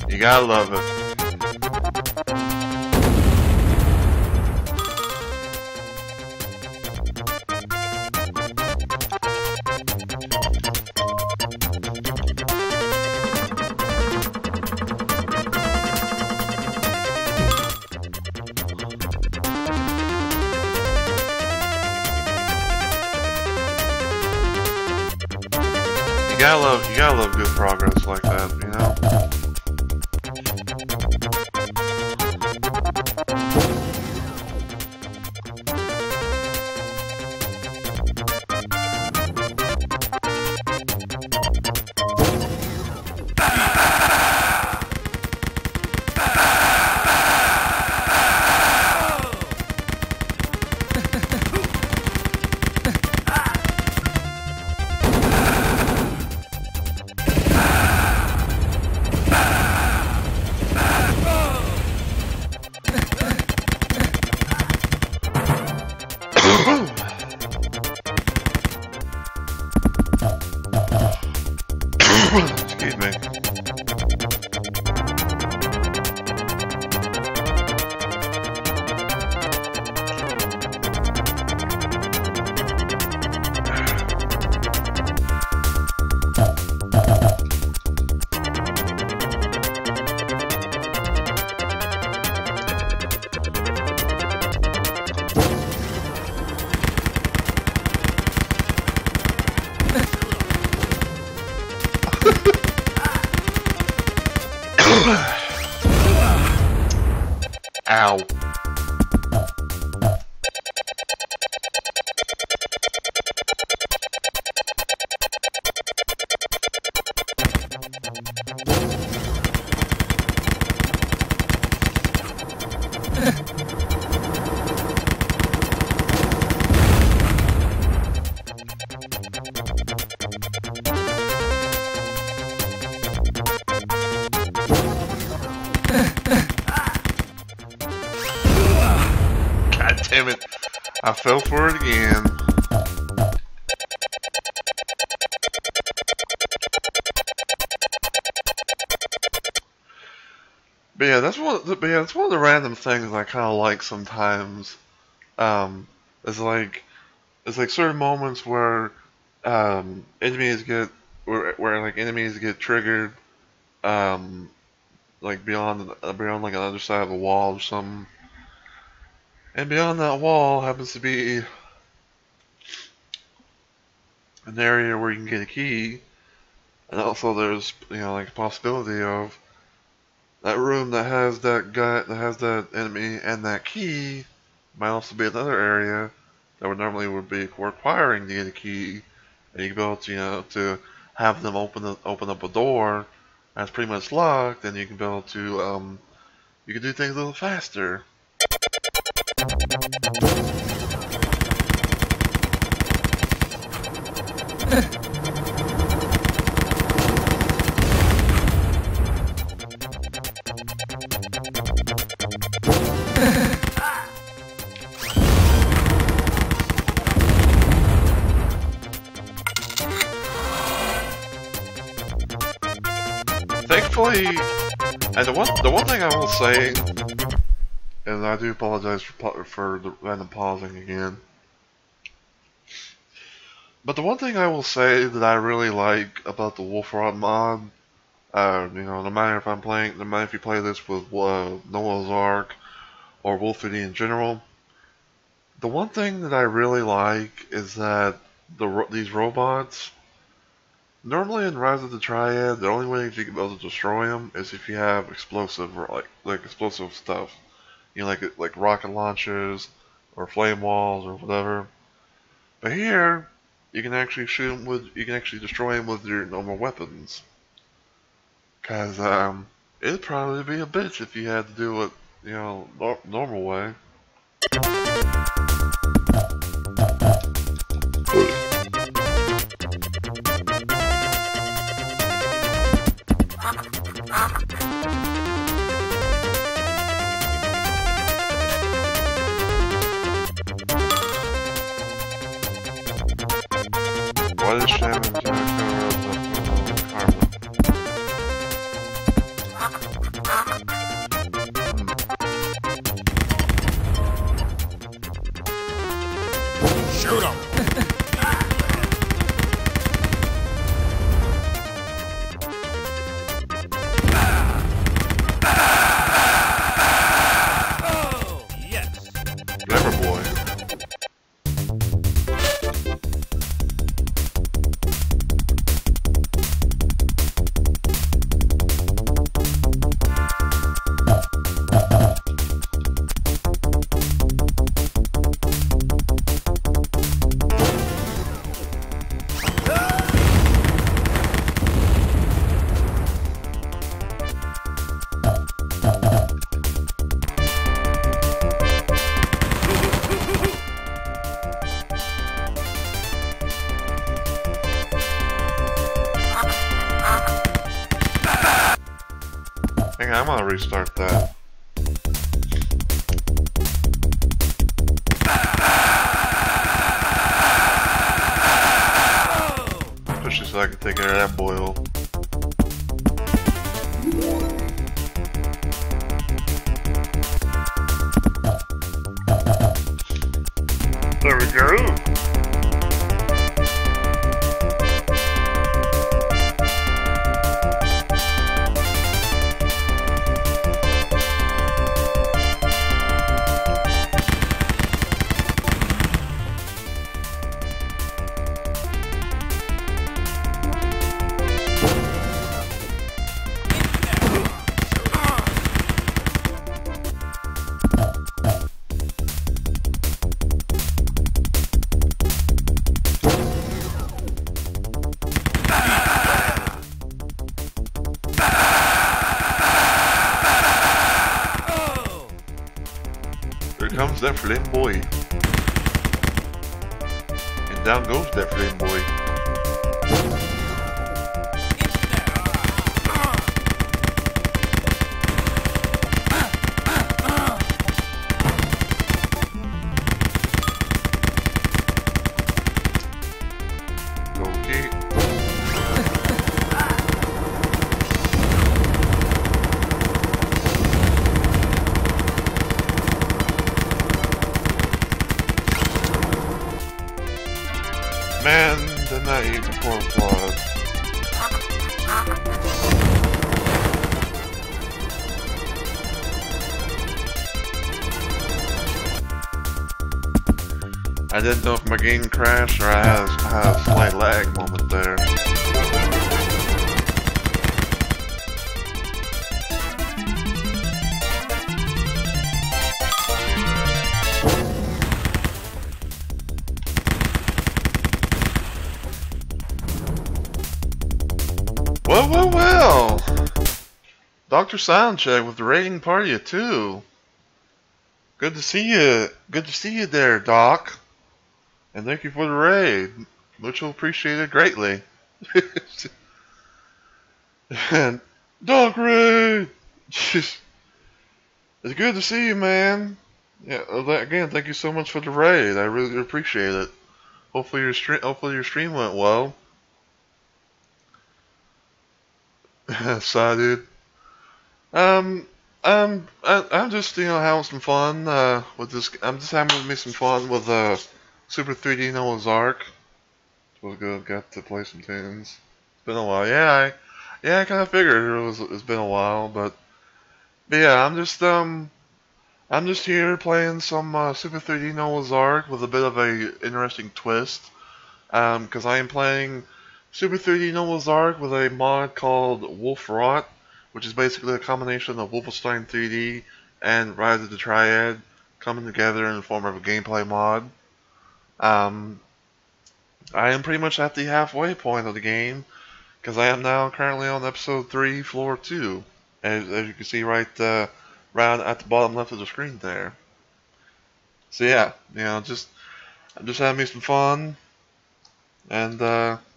You gotta love it. gotta love good progress like that, you know? Excuse me. Ow. God damn it. I fell for it again. But yeah, that's one of the random things I kinda like sometimes. It's like certain moments where enemies get where like enemies get triggered like beyond like another side of a wall or something. And beyond that wall happens to be an area where you can get a key, and also there's like a possibility of that room that has that enemy and that key might also be another area that would be requiring to get a key, and you can be able to to have them open up a door that's pretty much locked, and you can be able to you can do things a little faster. Thankfully, and the one thing I will say, and I do apologize for the random pausing again, but the one thing I will say that I really like about the Wolf Rod mod, no matter if you play this with Noah's Ark or Wolfity in general, the one thing that I really like is that these robots, normally in Rise of the Triad, the only way that you can be able to destroy them is if you have explosive or like explosive stuff, like rocket launchers or flame walls or whatever. But here, you can actually destroy them with your normal weapons. Cause it'd probably be a bitch if you had to do it, normal way. What is Shannon's Carmen? Shoot him! Yeah, I'm gonna restart that. Especially so I can take care of that boil. There we go. Here comes that flame boy. And down goes that flame boy. Okay. Man, didn't I eat before blood? I didn't know if my game crashed or I had a slight lag moment there. Well. Dr. Soundcheck with the rating party of 2. Good to see you. Good to see you there, Doc. And thank you for the raid. Much appreciated greatly. And Doc Raid! It's good to see you, man. Yeah, again, thank you so much for the raid. I really appreciate it. Hopefully your stream went well. Sorry, dude. I'm just having some fun with this. I'm just having some fun with Super 3D Noah's Ark. It was good. Got to play some tunes. It's been a while. Yeah, I kind of figured it's been a while, but yeah, I'm just here playing some Super 3D Noah's Ark with a bit of a interesting twist. Because I am playing Super 3D Noah's Ark with a mod called Wolf Rot, which is basically a combination of Wolfenstein 3D and Rise of the Triad coming together in the form of a gameplay mod. I am pretty much at the halfway point of the game, because I am now currently on episode 3, floor 2, as you can see right at the bottom left of the screen there. So yeah, I'm just having me some fun, and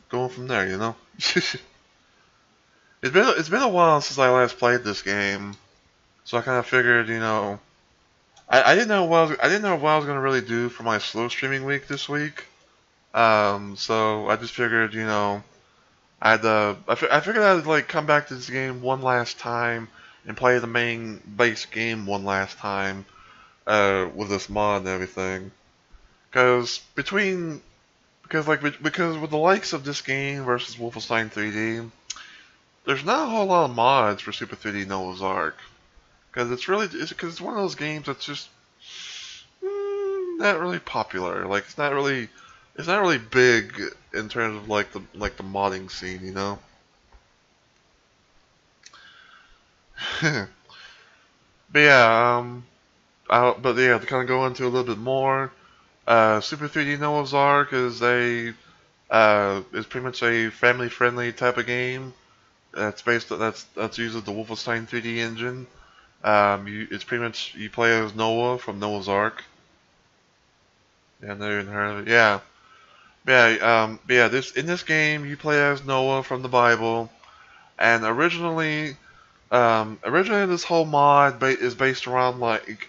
going from there, It's been a while since I last played this game, so I kind of figured, I didn't know what I was gonna really do for my slow streaming week this week. So I just figured, I figured I'd like come back to this game one last time and play the main base game one last time, with this mod and everything. Because with the likes of this game versus Wolfenstein 3D, there's not a whole lot of mods for Super 3D Noah's Ark, because it's one of those games that's just not really popular. Like it's not really big in terms of like the modding scene, But yeah, to kind of go into a little bit more, Super 3D Noah's Ark is pretty much a family-friendly type of game. That's uses the Wolfenstein 3D engine. It's pretty much you play as Noah from Noah's Ark. Yeah, never even heard of it. Yeah, in this game you play as Noah from the Bible, and originally Originally this whole mod is based around like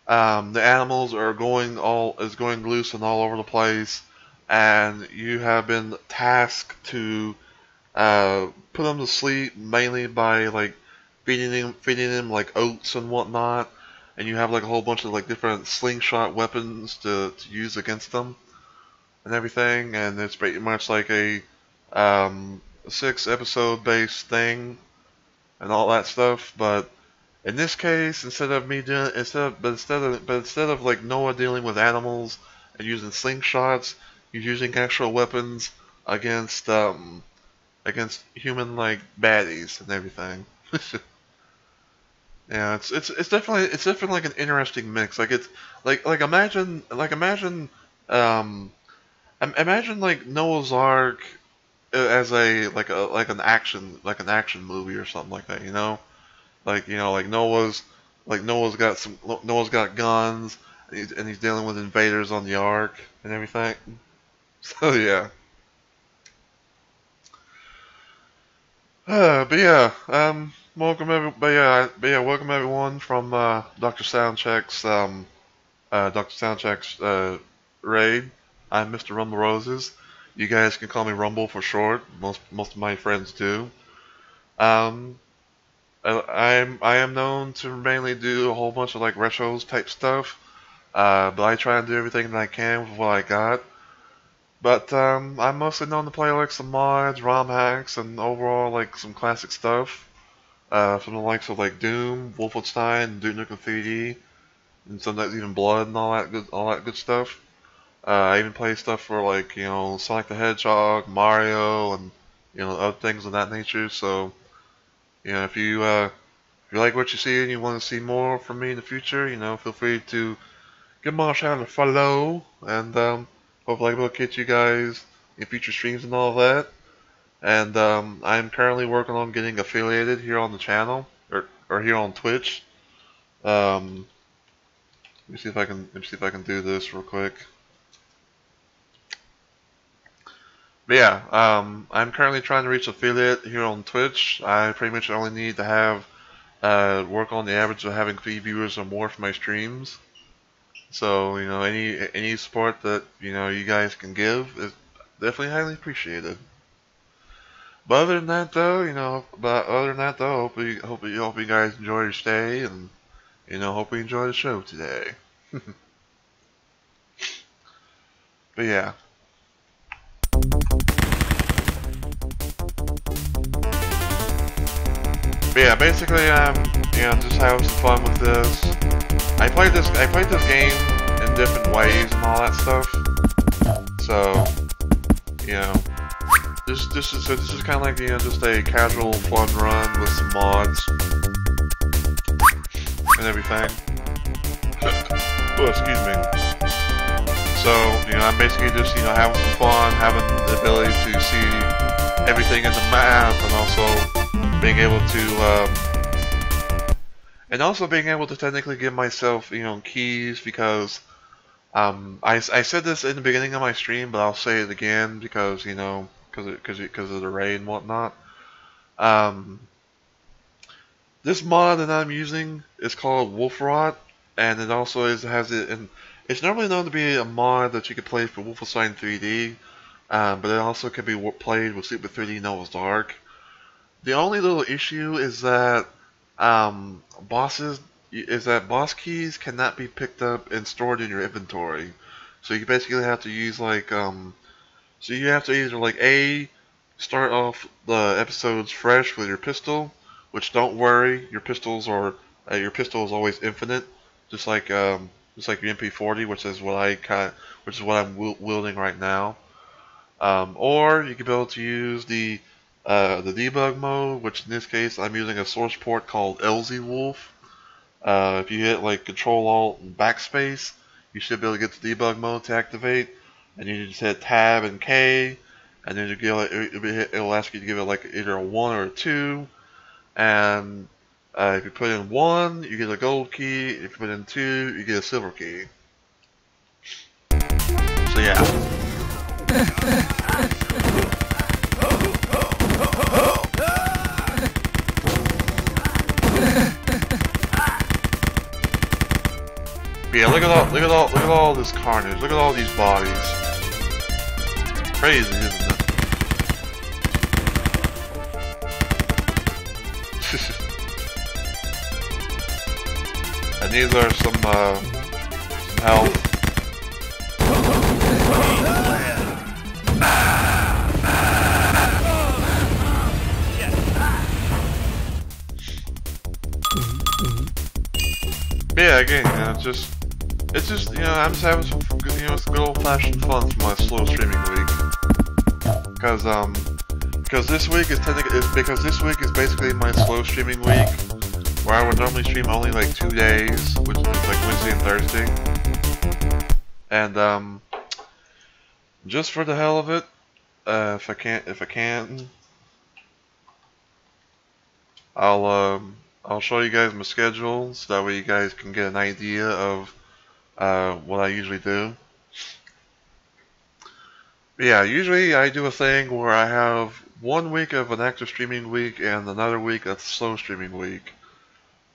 the animals are going loose and all over the place, and you have been tasked to put them to sleep mainly by like feeding them like oats and whatnot, and you have like a whole bunch of like different slingshot weapons to use against them and everything, and it's pretty much like a 6 episode based thing and all that stuff. But in this case, instead of like Noah dealing with animals and using slingshots, he's using actual weapons against against human like baddies and everything. Yeah, it's definitely like an interesting mix. Like it's like imagine imagine like Noah's Ark as a like an action movie or something like that, you know? Like, you know, Noah's got guns and he's dealing with invaders on the Ark and everything. So yeah. But yeah, welcome everyone from Dr. Soundcheck's raid. I'm Mr. Rumble Roses. You guys can call me Rumble for short. Most of my friends do. I am known to mainly do a whole bunch of like retros type stuff, but I try and do everything that I can with what I got. But I'm mostly known to play like some mods, ROM hacks, and overall like some classic stuff. From the likes of like Doom, Wolfenstein, Duke Nukem 3D, and sometimes even Blood and all that good stuff. I even play stuff for like, you know, Sonic the Hedgehog, Mario, and, you know, other things of that nature. So, you know, if you like what you see and you want to see more from me in the future, you know, feel free to give my channel a follow, and hopefully I'll be able to catch you guys in future streams and all that. And I'm currently working on getting affiliated here on the channel, or here on Twitch. Let me see if I can do this real quick. But yeah, I'm currently trying to reach affiliate here on Twitch. I pretty much only need to have work on the average of having 3 viewers or more for my streams. So, you know, any support that, you know, you guys can give is definitely highly appreciated. But other than that though, hope you guys enjoy your stay, and, you know, hope you enjoy the show today. But yeah. But yeah, basically, you know, just having some fun with this. I played this game in different ways and all that stuff. So, you know, this is kind of like, you know, just a casual fun run with some mods and everything. Oh, excuse me. So, you know, I'm basically just, you know, having some fun, having the ability to see everything in the map, and also being able to technically give myself, you know, keys, because I said this in the beginning of my stream, but I'll say it again because, you know, because of the raid and whatnot. This mod that I'm using is called Wolf Rot, and it also has it in. It's normally known to be a mod that you can play for Wolfenstein 3D, but it also can be played with Super 3D Noah's Ark. The only little issue is that boss keys cannot be picked up and stored in your inventory. So you basically have to use like so you have to either like start off the episodes fresh with your pistol, which, don't worry, your pistol is always infinite, just like your MP40, which is what I'm wielding right now. Or you can be able to use the debug mode, which in this case I'm using a source port called LZ Wolf. If you hit like Control Alt and Backspace, you should be able to get the debug mode to activate, and you just hit Tab and K, and then it'll ask you to give it like either a 1 or a 2, and if you put in 1, you get a gold key. If you put in 2, you get a silver key. So yeah. Yeah, look at all this carnage. Look at all these bodies. Crazy, isn't it? And these are some health. Yeah, again, you know, it's just, you know, I'm just having some, you know, it's good old-fashioned fun for my slow streaming week. Because this week is basically my slow streaming week, where I would normally stream only like 2 days, which is like Wednesday and Thursday. And just for the hell of it, if I can, I'll show you guys my schedule, so that way you guys can get an idea of what I usually do. But yeah, usually I do a thing where I have 1 week of an active streaming week and another week of slow streaming week.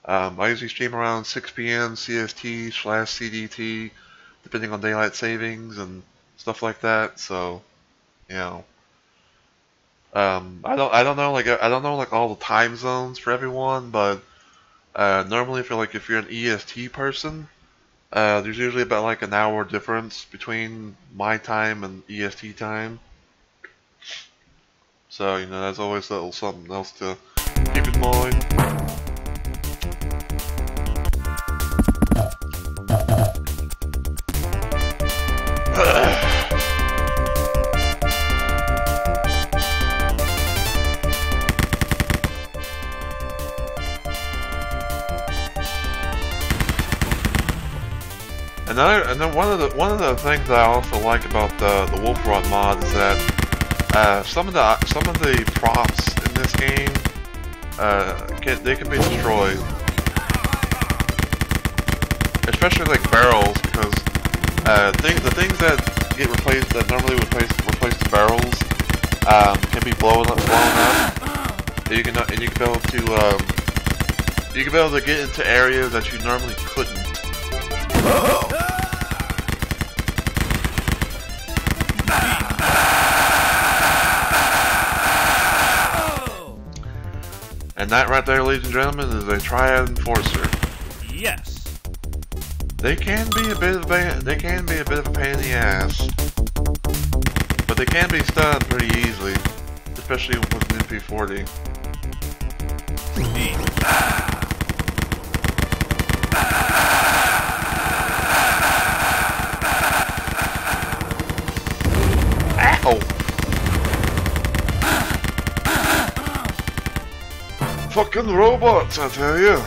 I usually stream around 6 p.m. CST/CDT, depending on daylight savings and stuff like that. So, you know, I don't know like all the time zones for everyone, but normally if you're an EST person, there's usually about like an hour difference between my time and EST time. So, you know, that's always a little something else to keep in mind. And then one of the things that I also like about the Wolf Rod mod is that some of the props in this game they can be destroyed, especially like barrels, because the things that get replaced that normally replace the barrels can be blown up, and you can be able to get into areas that you normally couldn't. And that right there, ladies and gentlemen, is a Triad Enforcer. Yes. They can be a bit of a pain in the ass, but they can be stunned pretty easily, especially with an MP40. Ow! Fucking robots, I tell you.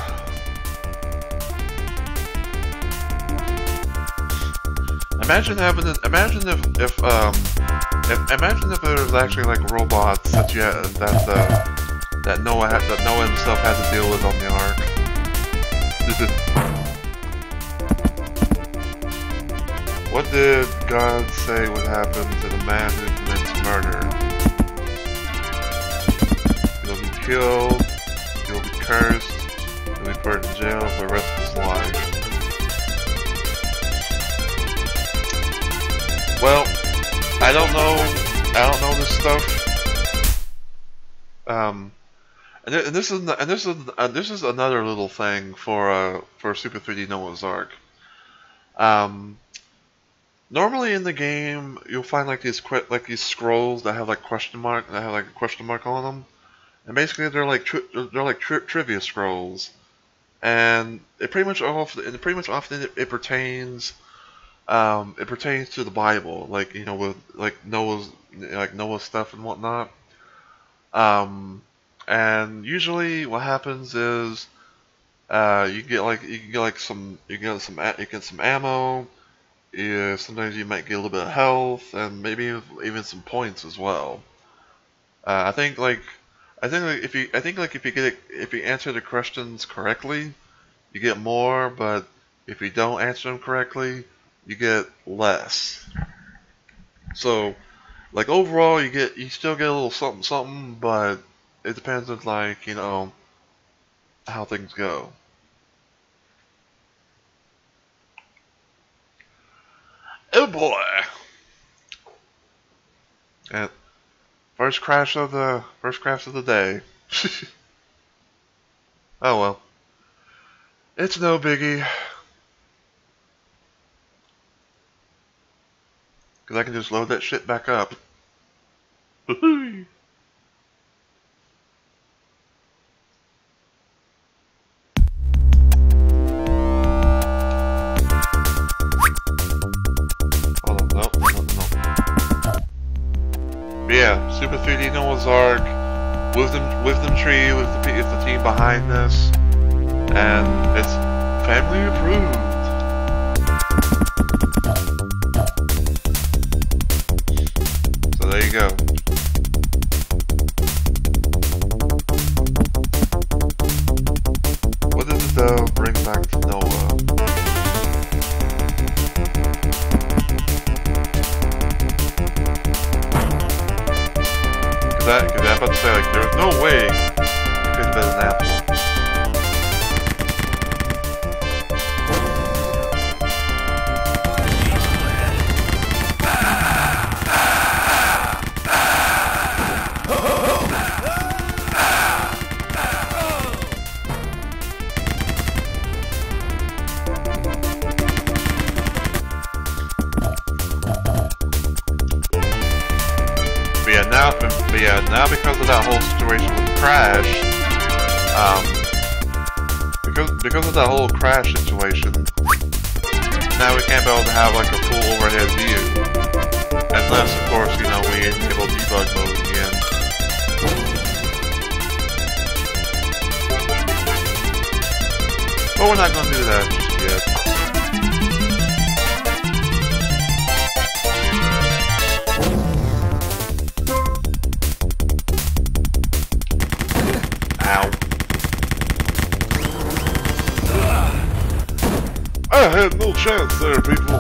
Imagine if there was actually like robots that Noah himself had to deal with on the Ark. What did God say would happen to the man who commits murder? He'll be killed. He'll be cursed. He'll be put in jail for the rest of his life. Well, I don't know this stuff. And this is another little thing for Super 3D Noah's Ark. Normally in the game, you'll find like these scrolls that have like a question mark on them, and basically they're like trivia scrolls, and it pretty much often it pertains to the Bible, like, you know, with like Noah's stuff and whatnot. And usually what happens is you get some ammo. Yeah, sometimes you might get a little bit of health, and maybe even some points as well. I think if you answer the questions correctly, you get more. But if you don't answer them correctly, you get less. So, like, overall, you still get a little something, but it depends on, like, you know, how things go. Oh boy! And first crash of the day. Oh well. It's no biggie. Cause I can just load that shit back up. Woohoo! Hold on, no. But yeah, Super 3D Noah's Ark, Wisdom Tree is the team behind this, and it's family approved. So there you go. What does it bring back to Noah? Cause I'm about to say, like, there's no way it could have been an apple. But yeah, now because of that whole situation with Crash, because of that whole Crash situation, now we can't be able to have like a full overhead view, unless of course we enable debug mode again. But we're not going to do that just yet. I had no chance there, people.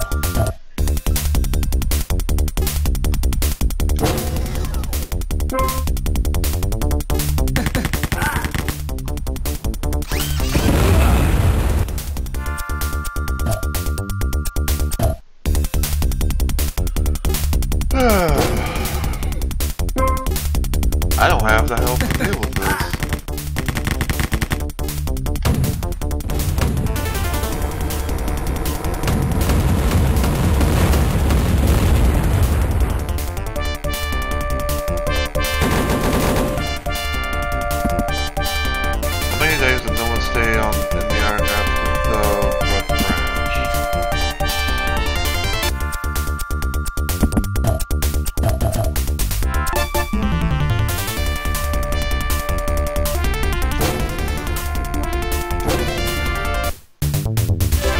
I don't have the help to deal with this.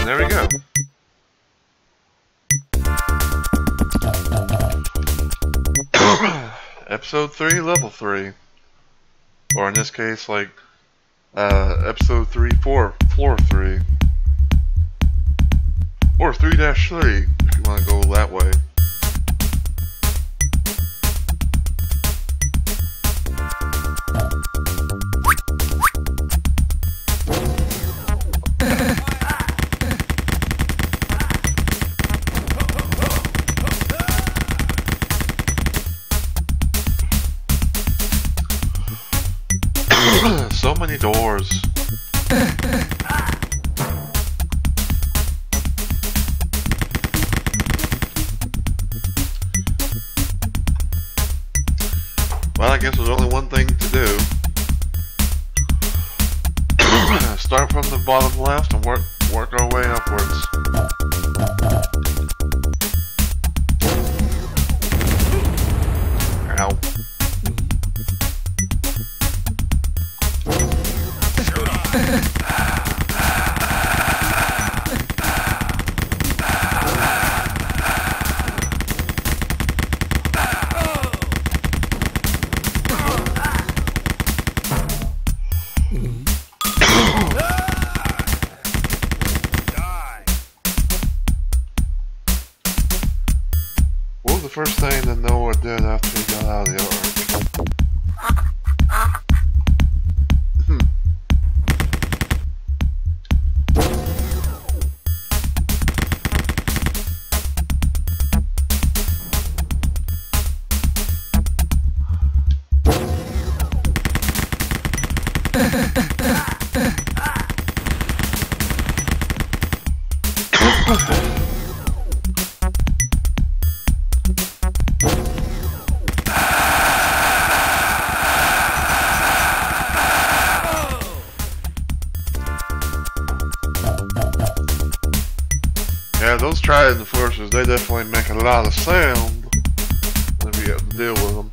There we go. Episode 3, Level 3. Or in this case, like, Episode 3, Floor 3. Or 3-3, if you want to go that way. So many doors. Well, I guess there's only one thing to do. Start from the bottom left and work our way upwards. Ow. What was the first thing that Noah did after he got out of the ark? Triad enforcers, they definitely make a lot of sound whenever you have to deal with them.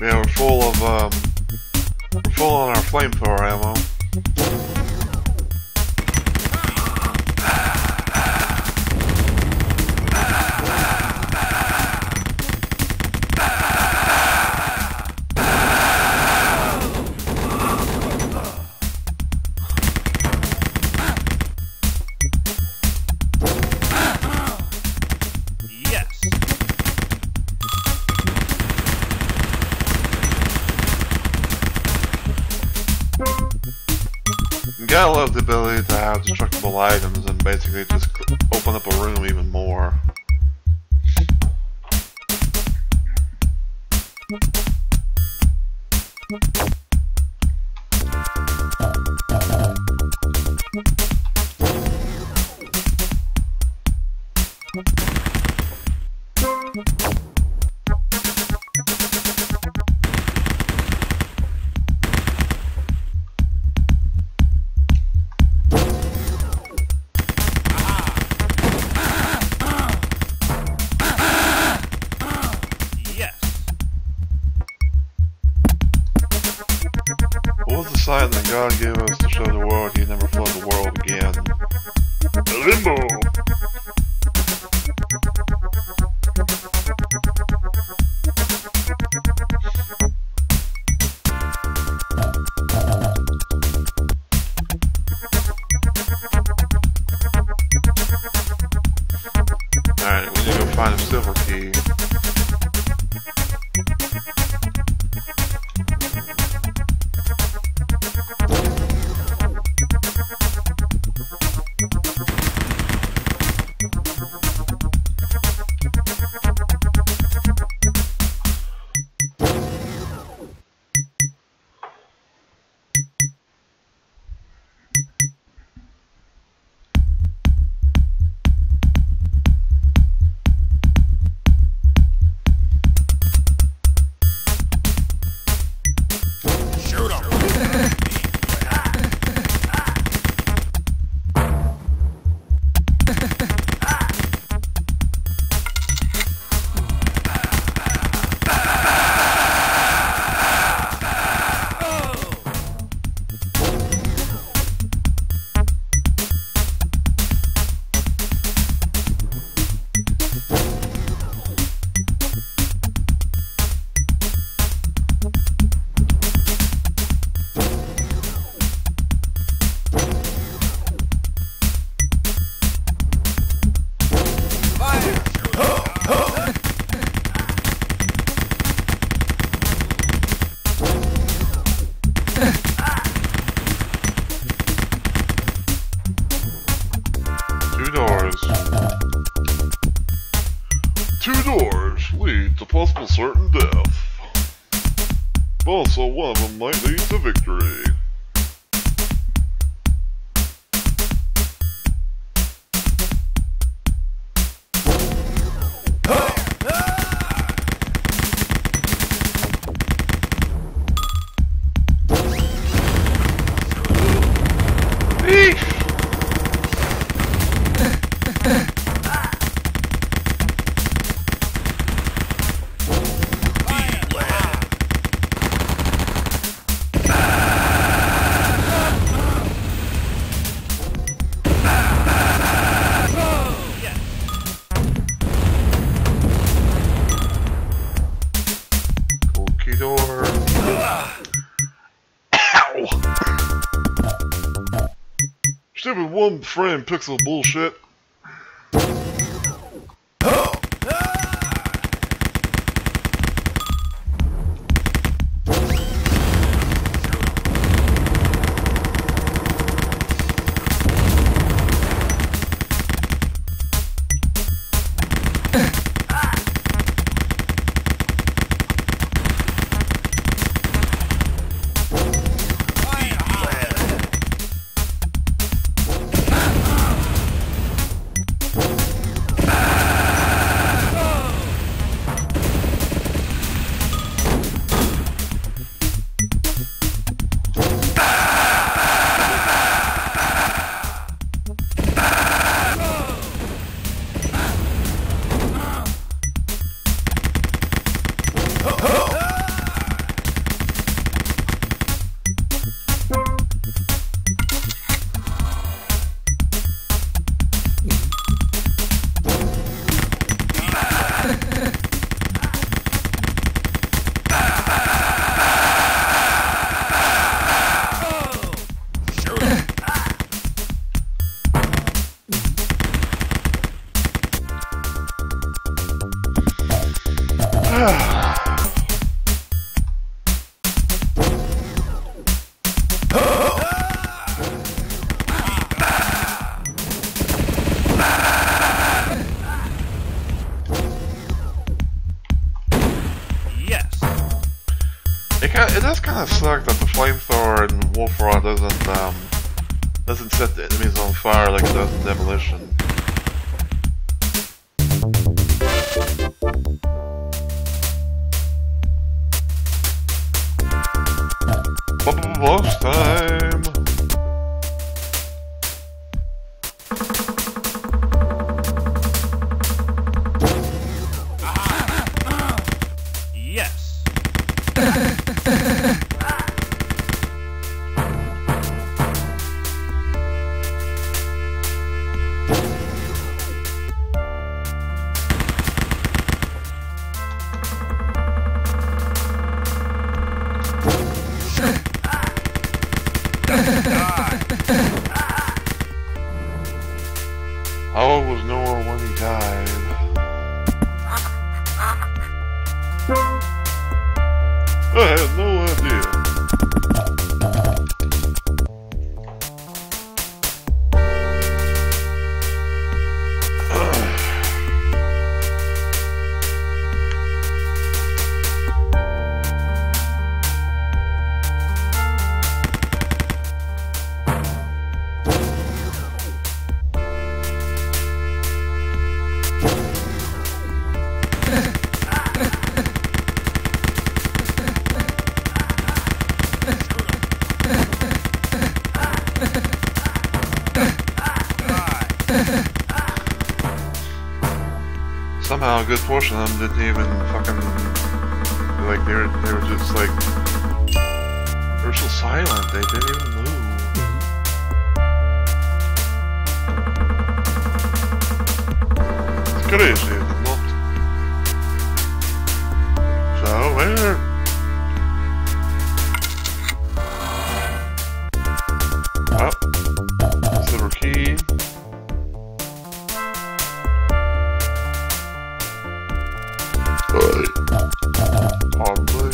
Yeah, we're full on our flamethrower ammo. Gotta love the ability to have destructible items and basically just open up a room even more. What was the sign that God gave us to show the world He never flood the world again? Limbo! Alright, we need to go find a silver key. Two doors lead to possible certain death. Also, one of them might lead to victory. Stupid one frame pixel bullshit. it does kind of suck that the flamethrower in Wolfrod doesn't set the enemies on fire like it does in Demolition. Boss time! Yes. How old was Noah when he died? I had no idea. Somehow a good portion of them didn't even fucking, like, they were just like, they were so silent, they didn't even move. It's crazy, is it not? So, where? Oh, silver key. Probably.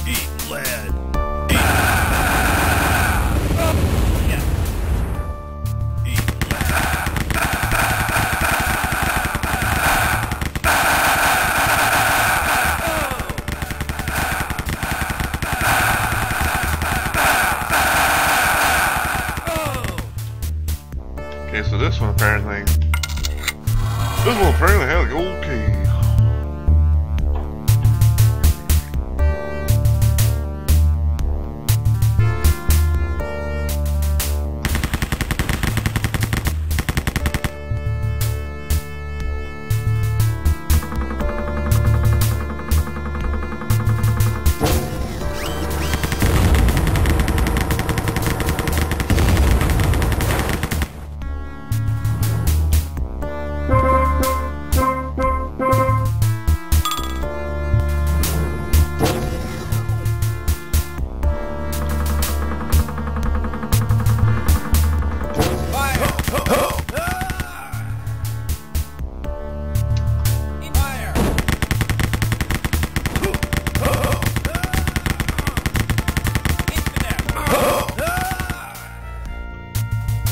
Eat lead. Okay, so this one apparently had a gold key.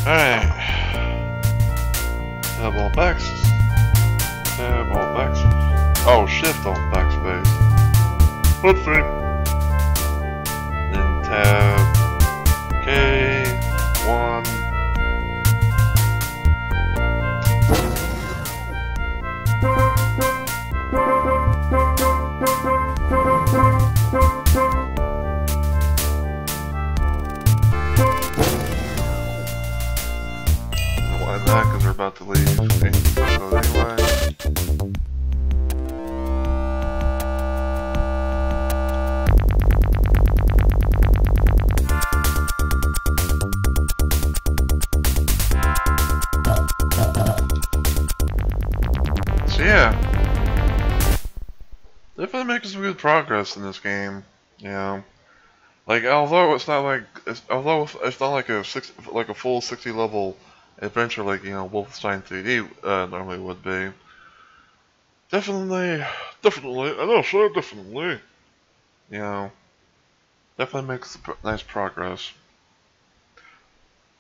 Alright. Tab on backspace. Oh, shift on backspace. Footprint. Then tab K1. Why not? Because we're about to leave. Okay. So anyway. So yeah. Definitely making some good progress in this game. You know. Like although it's not like a full 60 level adventure like, you know, Wolfenstein 3D normally would be. Definitely, I know, sure, definitely. You know, definitely makes nice progress.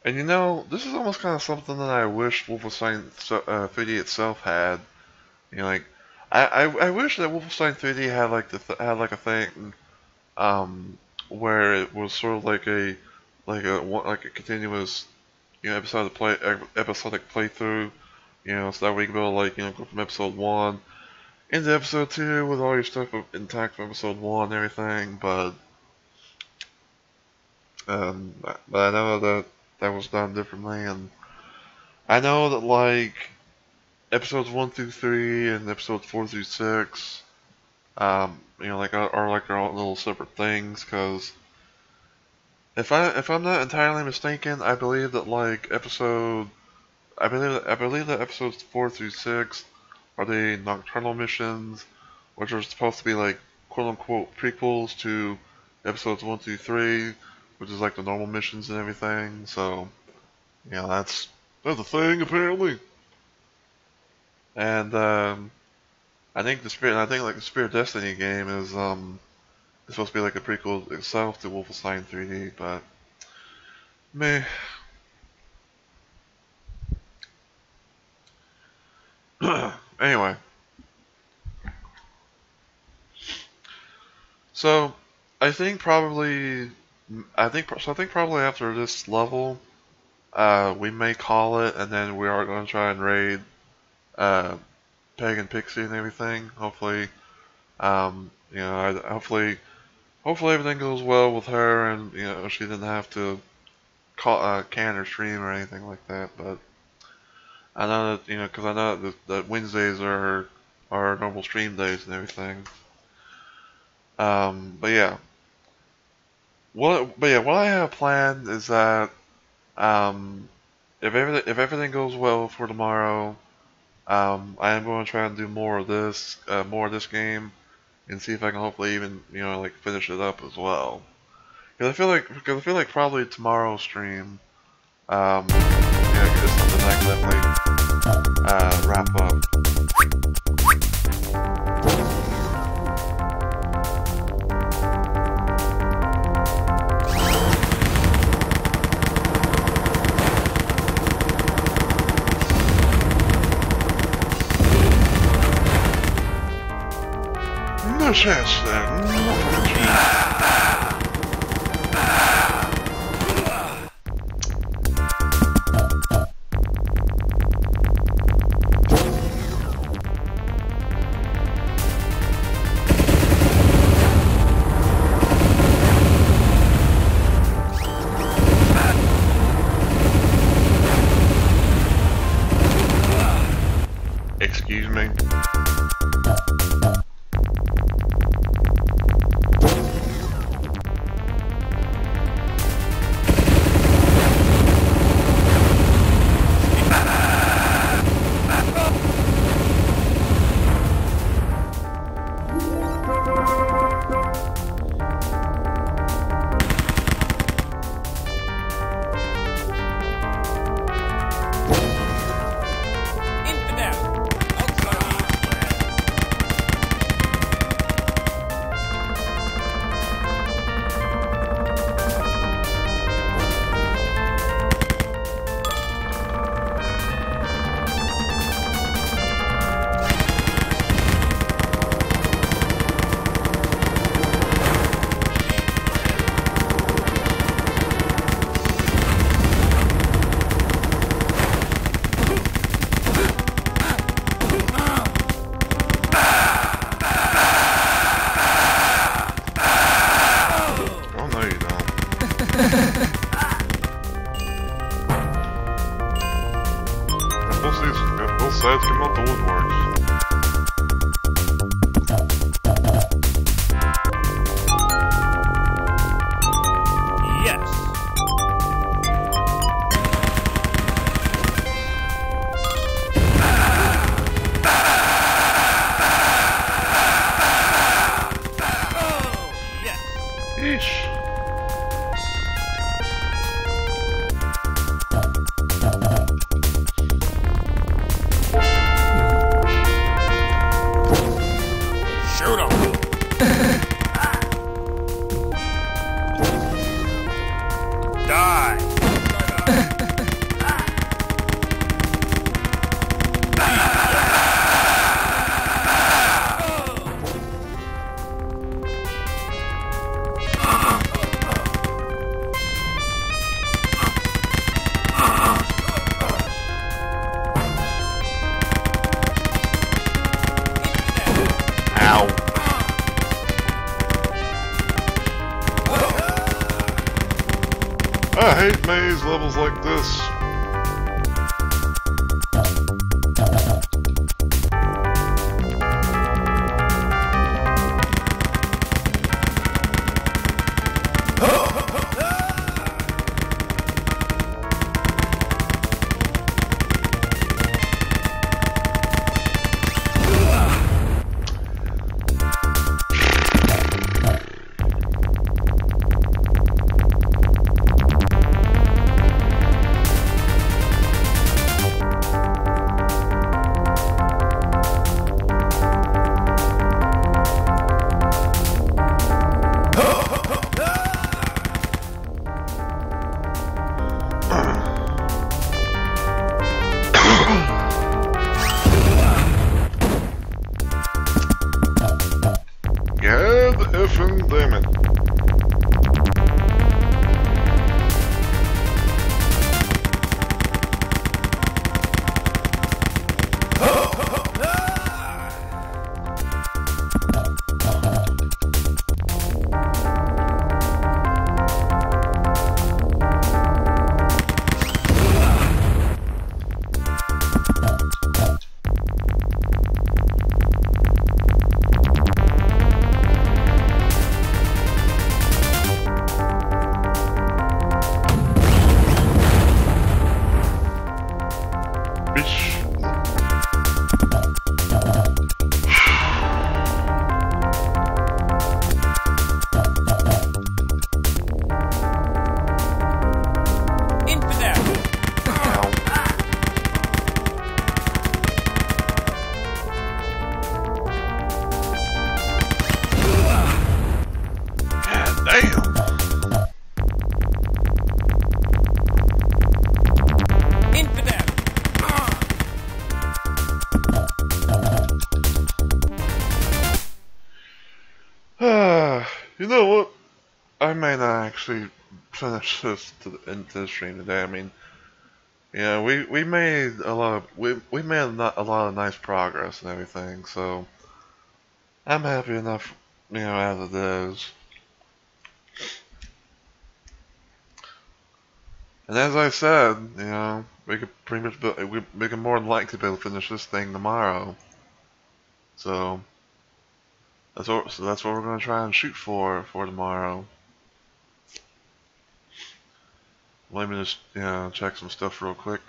And you know, this is almost kind of something that I wish Wolfenstein 3D itself had. You know, like, I wish that Wolfenstein 3D had like had like a thing where it was sort of like a continuous episodic playthrough, so that way you can be able to go from episode 1 into episode 2 with all your stuff intact from episode 1 and everything, but I know that that was done differently, and I know that episodes 1 through 3 and episodes 4 through 6, are like their own little separate things, because if I'm not entirely mistaken, I believe that I believe that episodes 4 through 6 are the nocturnal missions, which are supposed to be like quote unquote prequels to episodes 1 through 3, which is like the normal missions and everything. So, that's a thing apparently. And I think the Spirit Destiny game is supposed to be like a prequel itself to Wolfenstein 3D, but meh. Anyway, so I think probably after this level, we may call it, and then we are going to try and raid Peg and Pixie and everything. Hopefully, hopefully everything goes well with her, and she didn't have to can her stream or anything like that. But I know that because I know that Wednesdays are our normal stream days and everything. But yeah, what I have planned is that if everything goes well for tomorrow, I am going to try and do more of this game, and see if I can hopefully even finish it up as well. Because I feel like probably tomorrow's stream, is something I can definitely wrap up. No chance there. Excuse me. Both sides come out the woodworks. Yes. Oh, yes. Yeesh. Shoot 'em. Die. I hate maze levels like this. God effing damn it. You know what? I may not actually finish this into the stream today. I mean, yeah, we made a lot of we made a lot of nice progress and everything. So I'm happy enough, as it is. And as I said, we could pretty much we can more than likely be able to finish this thing tomorrow. So that's what we're gonna try and shoot for tomorrow. Let me just check some stuff real quick.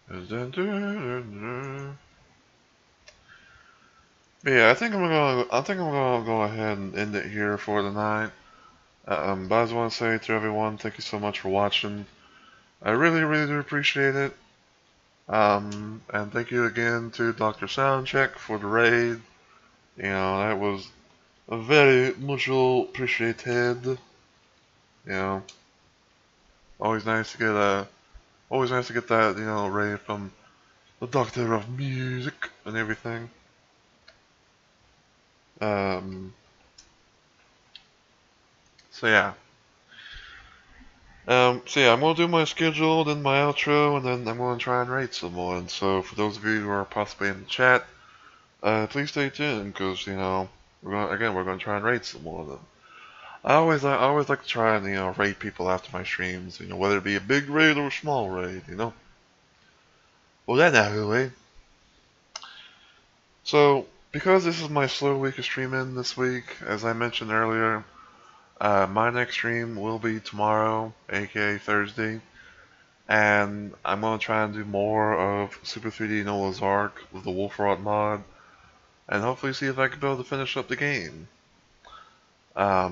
But yeah, I think I'm gonna go ahead and end it here for tonight. But I just want to say to everyone, thank you so much for watching. I really, really do appreciate it. And thank you again to Dr. Soundcheck for the raid. That was very much appreciated. Always nice to get that, raid from the Doctor of Music and everything. So yeah. I'm gonna do my schedule, then my outro, and then I'm gonna try and rate someone. So for those of you who are possibly in the chat, please stay tuned, because we're gonna try and rate some more of them. I always like to try and rate people after my streams, whether it be a big raid or a small raid, Well, that anyway. So because this is my slow week of streaming this week, as I mentioned earlier, my next stream will be tomorrow, aka Thursday, and I'm gonna try and do more of Super 3D Noah's Ark with the Wolf Rot mod, and hopefully see if I can be able to finish up the game. I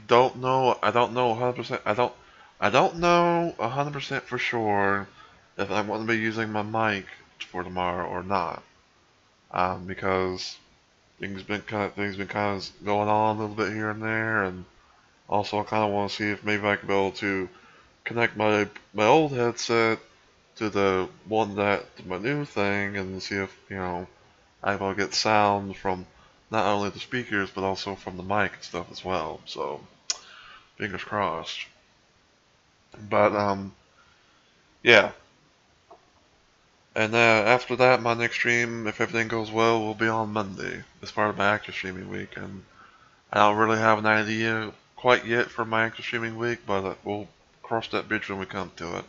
don't know 100%. I don't know 100% for sure if I'm going to be using my mic for tomorrow or not, because things been kind of going on a little bit here and there, and also I kind of want to see if maybe I can be able to connect my old headset to the my new thing, and see if I will get sound from not only the speakers but also from the mic and stuff as well. So fingers crossed. But yeah. And after that, my next stream, if everything goes well, will be on Monday as part of my active streaming week. And I don't really have an idea quite yet for my active streaming week, but we'll cross that bridge when we come to it.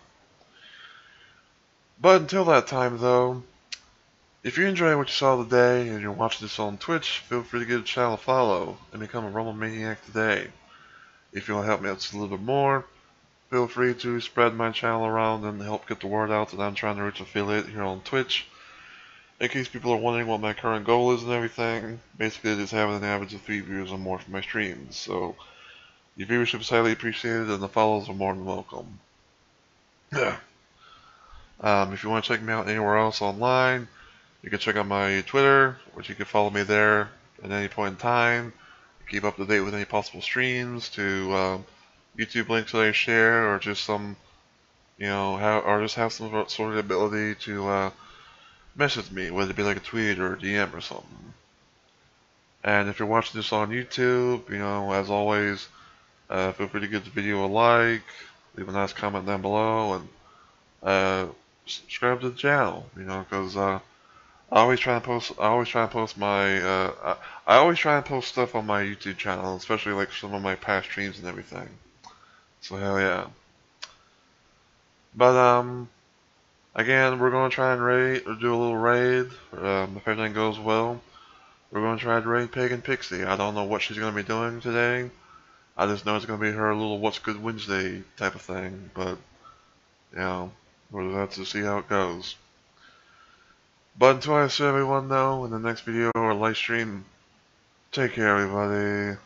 But until that time, though, if you enjoy what you saw today and you're watching this on Twitch, feel free to give the channel a follow and become a Rumble Maniac today. If you want to help me out just a little bit more, feel free to spread my channel around and help get the word out that I'm trying to reach affiliate here on Twitch. In case people are wondering what my current goal is and everything, basically just having an average of 3 viewers or more for my streams. So your viewership is highly appreciated and the follows are more than welcome. If you want to check me out anywhere else online, you can check out my Twitter, which you can follow me there at any point in time. Keep up to date with any possible streams, to YouTube links that I share, or just some, or just have some sort of ability to message me, whether it be like a tweet or a DM or something. And if you're watching this on YouTube, as always, feel free to give the video a like, leave a nice comment down below, and subscribe to the channel. Because I always try and post. I always try and post my. I always try and post stuff on my YouTube channel, especially like some of my past streams and everything. So hell yeah. But again, we're gonna try and raid or do a little raid. If everything goes well, we're gonna try to raid Pagan Pixie. I don't know what she's gonna be doing today. I just know it's gonna be her little What's Good Wednesday type of thing. But we'll have to see how it goes. But until I see everyone though in the next video or live stream, take care everybody.